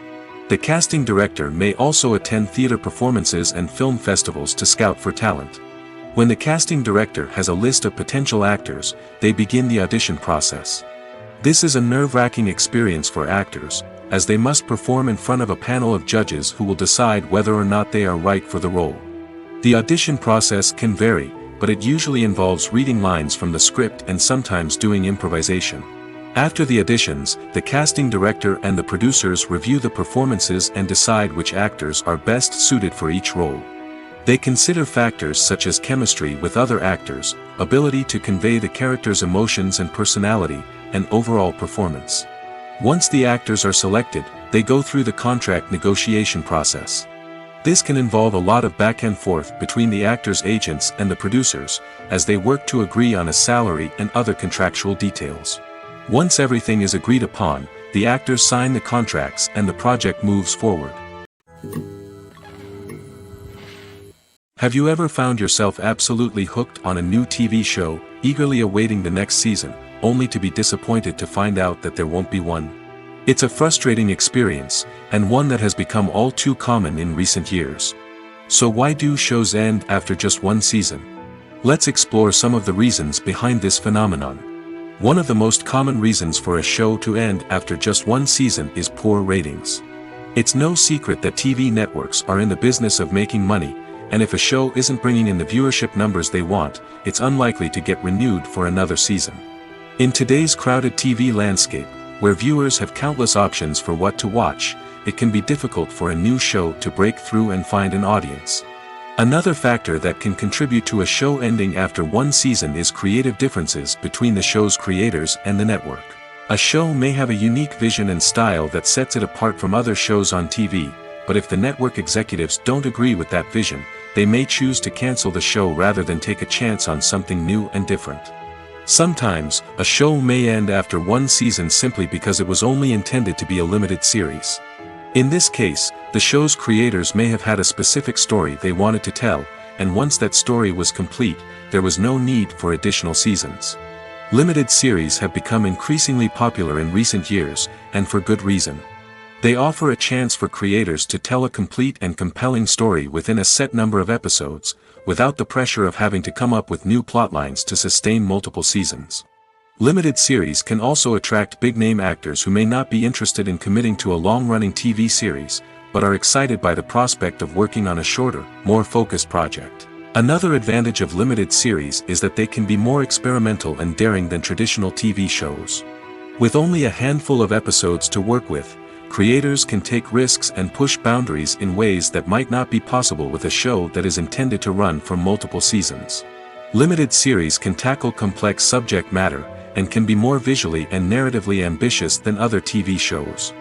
The casting director may also attend theater performances and film festivals to scout for talent. When the casting director has a list of potential actors, they begin the audition process. This is a nerve-wracking experience for actors, as they must perform in front of a panel of judges who will decide whether or not they are right for the role. The audition process can vary, but it usually involves reading lines from the script and sometimes doing improvisation. After the auditions, the casting director and the producers review the performances and decide which actors are best suited for each role. They consider factors such as chemistry with other actors, ability to convey the character's emotions and personality, and overall performance. Once the actors are selected, they go through the contract negotiation process. This can involve a lot of back and forth between the actors' agents and the producers, as they work to agree on a salary and other contractual details. Once everything is agreed upon, the actors sign the contracts and the project moves forward. Have you ever found yourself absolutely hooked on a new TV show, eagerly awaiting the next season, only to be disappointed to find out that there won't be one? It's a frustrating experience, and one that has become all too common in recent years. So why do shows end after just one season? Let's explore some of the reasons behind this phenomenon. One of the most common reasons for a show to end after just one season is poor ratings. It's no secret that TV networks are in the business of making money, and if a show isn't bringing in the viewership numbers they want, it's unlikely to get renewed for another season. In today's crowded TV landscape, where viewers have countless options for what to watch, it can be difficult for a new show to break through and find an audience. Another factor that can contribute to a show ending after one season is creative differences between the show's creators and the network. A show may have a unique vision and style that sets it apart from other shows on TV, but if the network executives don't agree with that vision, they may choose to cancel the show rather than take a chance on something new and different. Sometimes, a show may end after one season simply because it was only intended to be a limited series. In this case, the show's creators may have had a specific story they wanted to tell, and once that story was complete, there was no need for additional seasons. Limited series have become increasingly popular in recent years, and for good reason. They offer a chance for creators to tell a complete and compelling story within a set number of episodes, without the pressure of having to come up with new plotlines to sustain multiple seasons. Limited series can also attract big-name actors who may not be interested in committing to a long-running TV series, but are excited by the prospect of working on a shorter, more focused project. Another advantage of limited series is that they can be more experimental and daring than traditional TV shows. With only a handful of episodes to work with, creators can take risks and push boundaries in ways that might not be possible with a show that is intended to run for multiple seasons. Limited series can tackle complex subject matter, and can be more visually and narratively ambitious than other TV shows.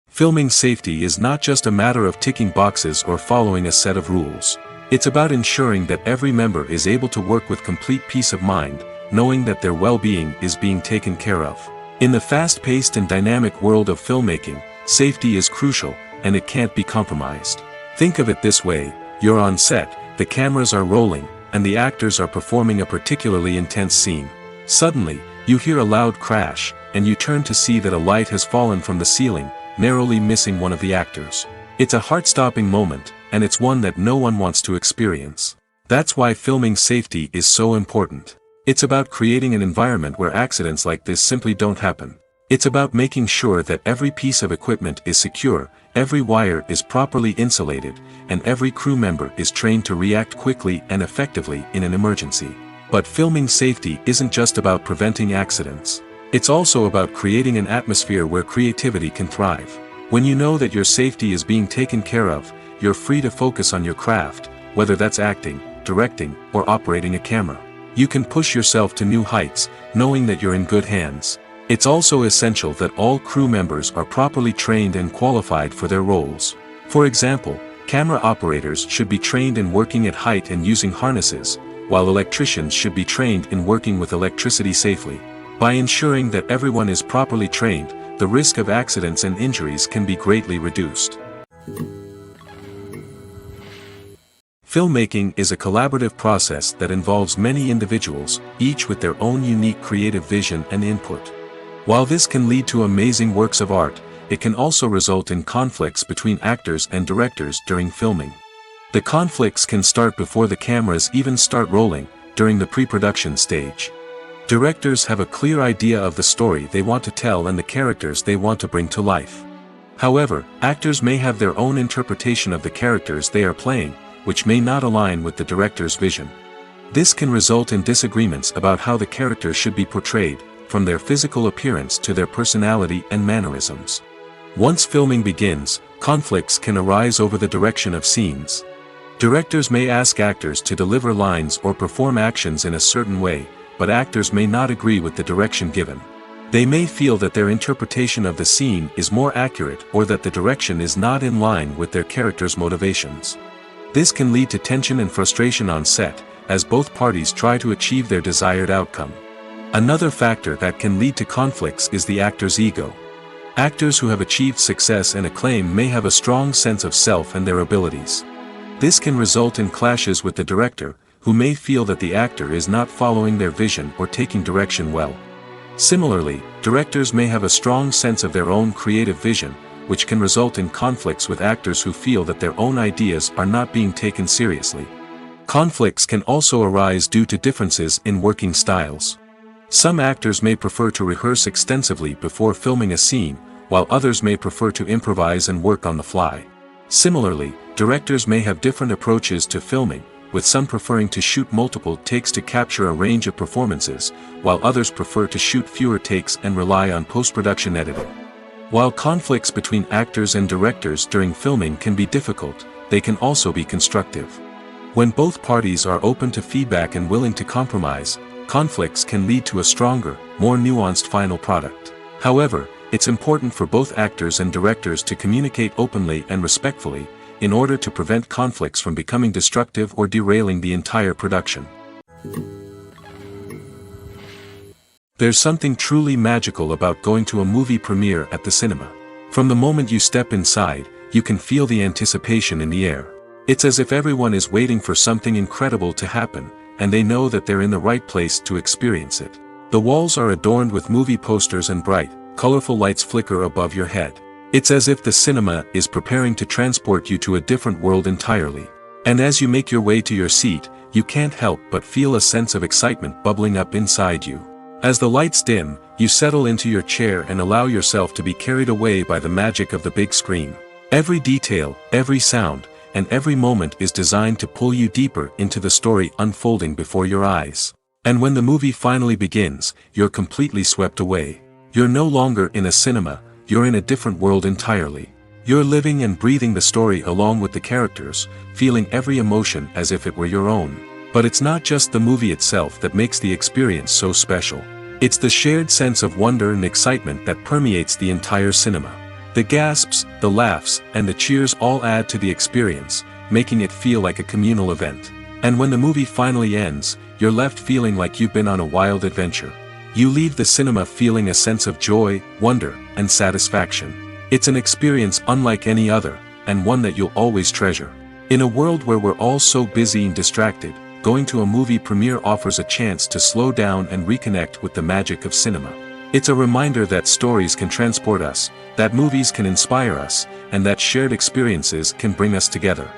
Filming safety is not just a matter of ticking boxes or following a set of rules. It's about ensuring that every member is able to work with complete peace of mind, knowing that their well-being is being taken care of. In the fast-paced and dynamic world of filmmaking, safety is crucial, and it can't be compromised. Think of it this way: you're on set, the cameras are rolling, and the actors are performing a particularly intense scene. Suddenly, you hear a loud crash, and you turn to see that a light has fallen from the ceiling, narrowly missing one of the actors. It's a heart-stopping moment, and it's one that no one wants to experience. That's why filming safety is so important. It's about creating an environment where accidents like this simply don't happen. It's about making sure that every piece of equipment is secure, every wire is properly insulated, and every crew member is trained to react quickly and effectively in an emergency. But filming safety isn't just about preventing accidents. It's also about creating an atmosphere where creativity can thrive. When you know that your safety is being taken care of, you're free to focus on your craft, whether that's acting, directing, or operating a camera. You can push yourself to new heights, knowing that you're in good hands. It's also essential that all crew members are properly trained and qualified for their roles. For example, camera operators should be trained in working at height and using harnesses, while electricians should be trained in working with electricity safely. By ensuring that everyone is properly trained, the risk of accidents and injuries can be greatly reduced. Filmmaking is a collaborative process that involves many individuals, each with their own unique creative vision and input. While this can lead to amazing works of art, it can also result in conflicts between actors and directors during filming. The conflicts can start before the cameras even start rolling, during the pre-production stage. Directors have a clear idea of the story they want to tell and the characters they want to bring to life. However, actors may have their own interpretation of the characters they are playing, which may not align with the director's vision. This can result in disagreements about how the characters should be portrayed, from their physical appearance to their personality and mannerisms. Once filming begins, conflicts can arise over the direction of scenes. Directors may ask actors to deliver lines or perform actions in a certain way, but actors may not agree with the direction given. They may feel that their interpretation of the scene is more accurate or that the direction is not in line with their character's motivations. This can lead to tension and frustration on set, as both parties try to achieve their desired outcome. Another factor that can lead to conflicts is the actor's ego. Actors who have achieved success and acclaim may have a strong sense of self and their abilities. This can result in clashes with the director, who may feel that the actor is not following their vision or taking direction well. Similarly, directors may have a strong sense of their own creative vision, which can result in conflicts with actors who feel that their own ideas are not being taken seriously. Conflicts can also arise due to differences in working styles. Some actors may prefer to rehearse extensively before filming a scene, while others may prefer to improvise and work on the fly. Similarly, directors may have different approaches to filming, with some preferring to shoot multiple takes to capture a range of performances, while others prefer to shoot fewer takes and rely on post-production editing. While conflicts between actors and directors during filming can be difficult, they can also be constructive. When both parties are open to feedback and willing to compromise, conflicts can lead to a stronger, more nuanced final product. However, it's important for both actors and directors to communicate openly and respectfully, in order to prevent conflicts from becoming destructive or derailing the entire production. There's something truly magical about going to a movie premiere at the cinema. From the moment you step inside, you can feel the anticipation in the air. It's as if everyone is waiting for something incredible to happen, and they know that they're in the right place to experience it. The walls are adorned with movie posters and bright, colorful lights flicker above your head. It's as if the cinema is preparing to transport you to a different world entirely. And as you make your way to your seat, you can't help but feel a sense of excitement bubbling up inside you. As the lights dim, you settle into your chair and allow yourself to be carried away by the magic of the big screen. Every detail, every sound, and every moment is designed to pull you deeper into the story unfolding before your eyes. And when the movie finally begins, you're completely swept away. You're no longer in a cinema, you're in a different world entirely. You're living and breathing the story along with the characters, feeling every emotion as if it were your own. But it's not just the movie itself that makes the experience so special. It's the shared sense of wonder and excitement that permeates the entire cinema. The gasps, the laughs, and the cheers all add to the experience, making it feel like a communal event. And when the movie finally ends, you're left feeling like you've been on a wild adventure. You leave the cinema feeling a sense of joy, wonder, and satisfaction. It's an experience unlike any other, and one that you'll always treasure. In a world where we're all so busy and distracted, going to a movie premiere offers a chance to slow down and reconnect with the magic of cinema. It's a reminder that stories can transport us, that movies can inspire us, and that shared experiences can bring us together.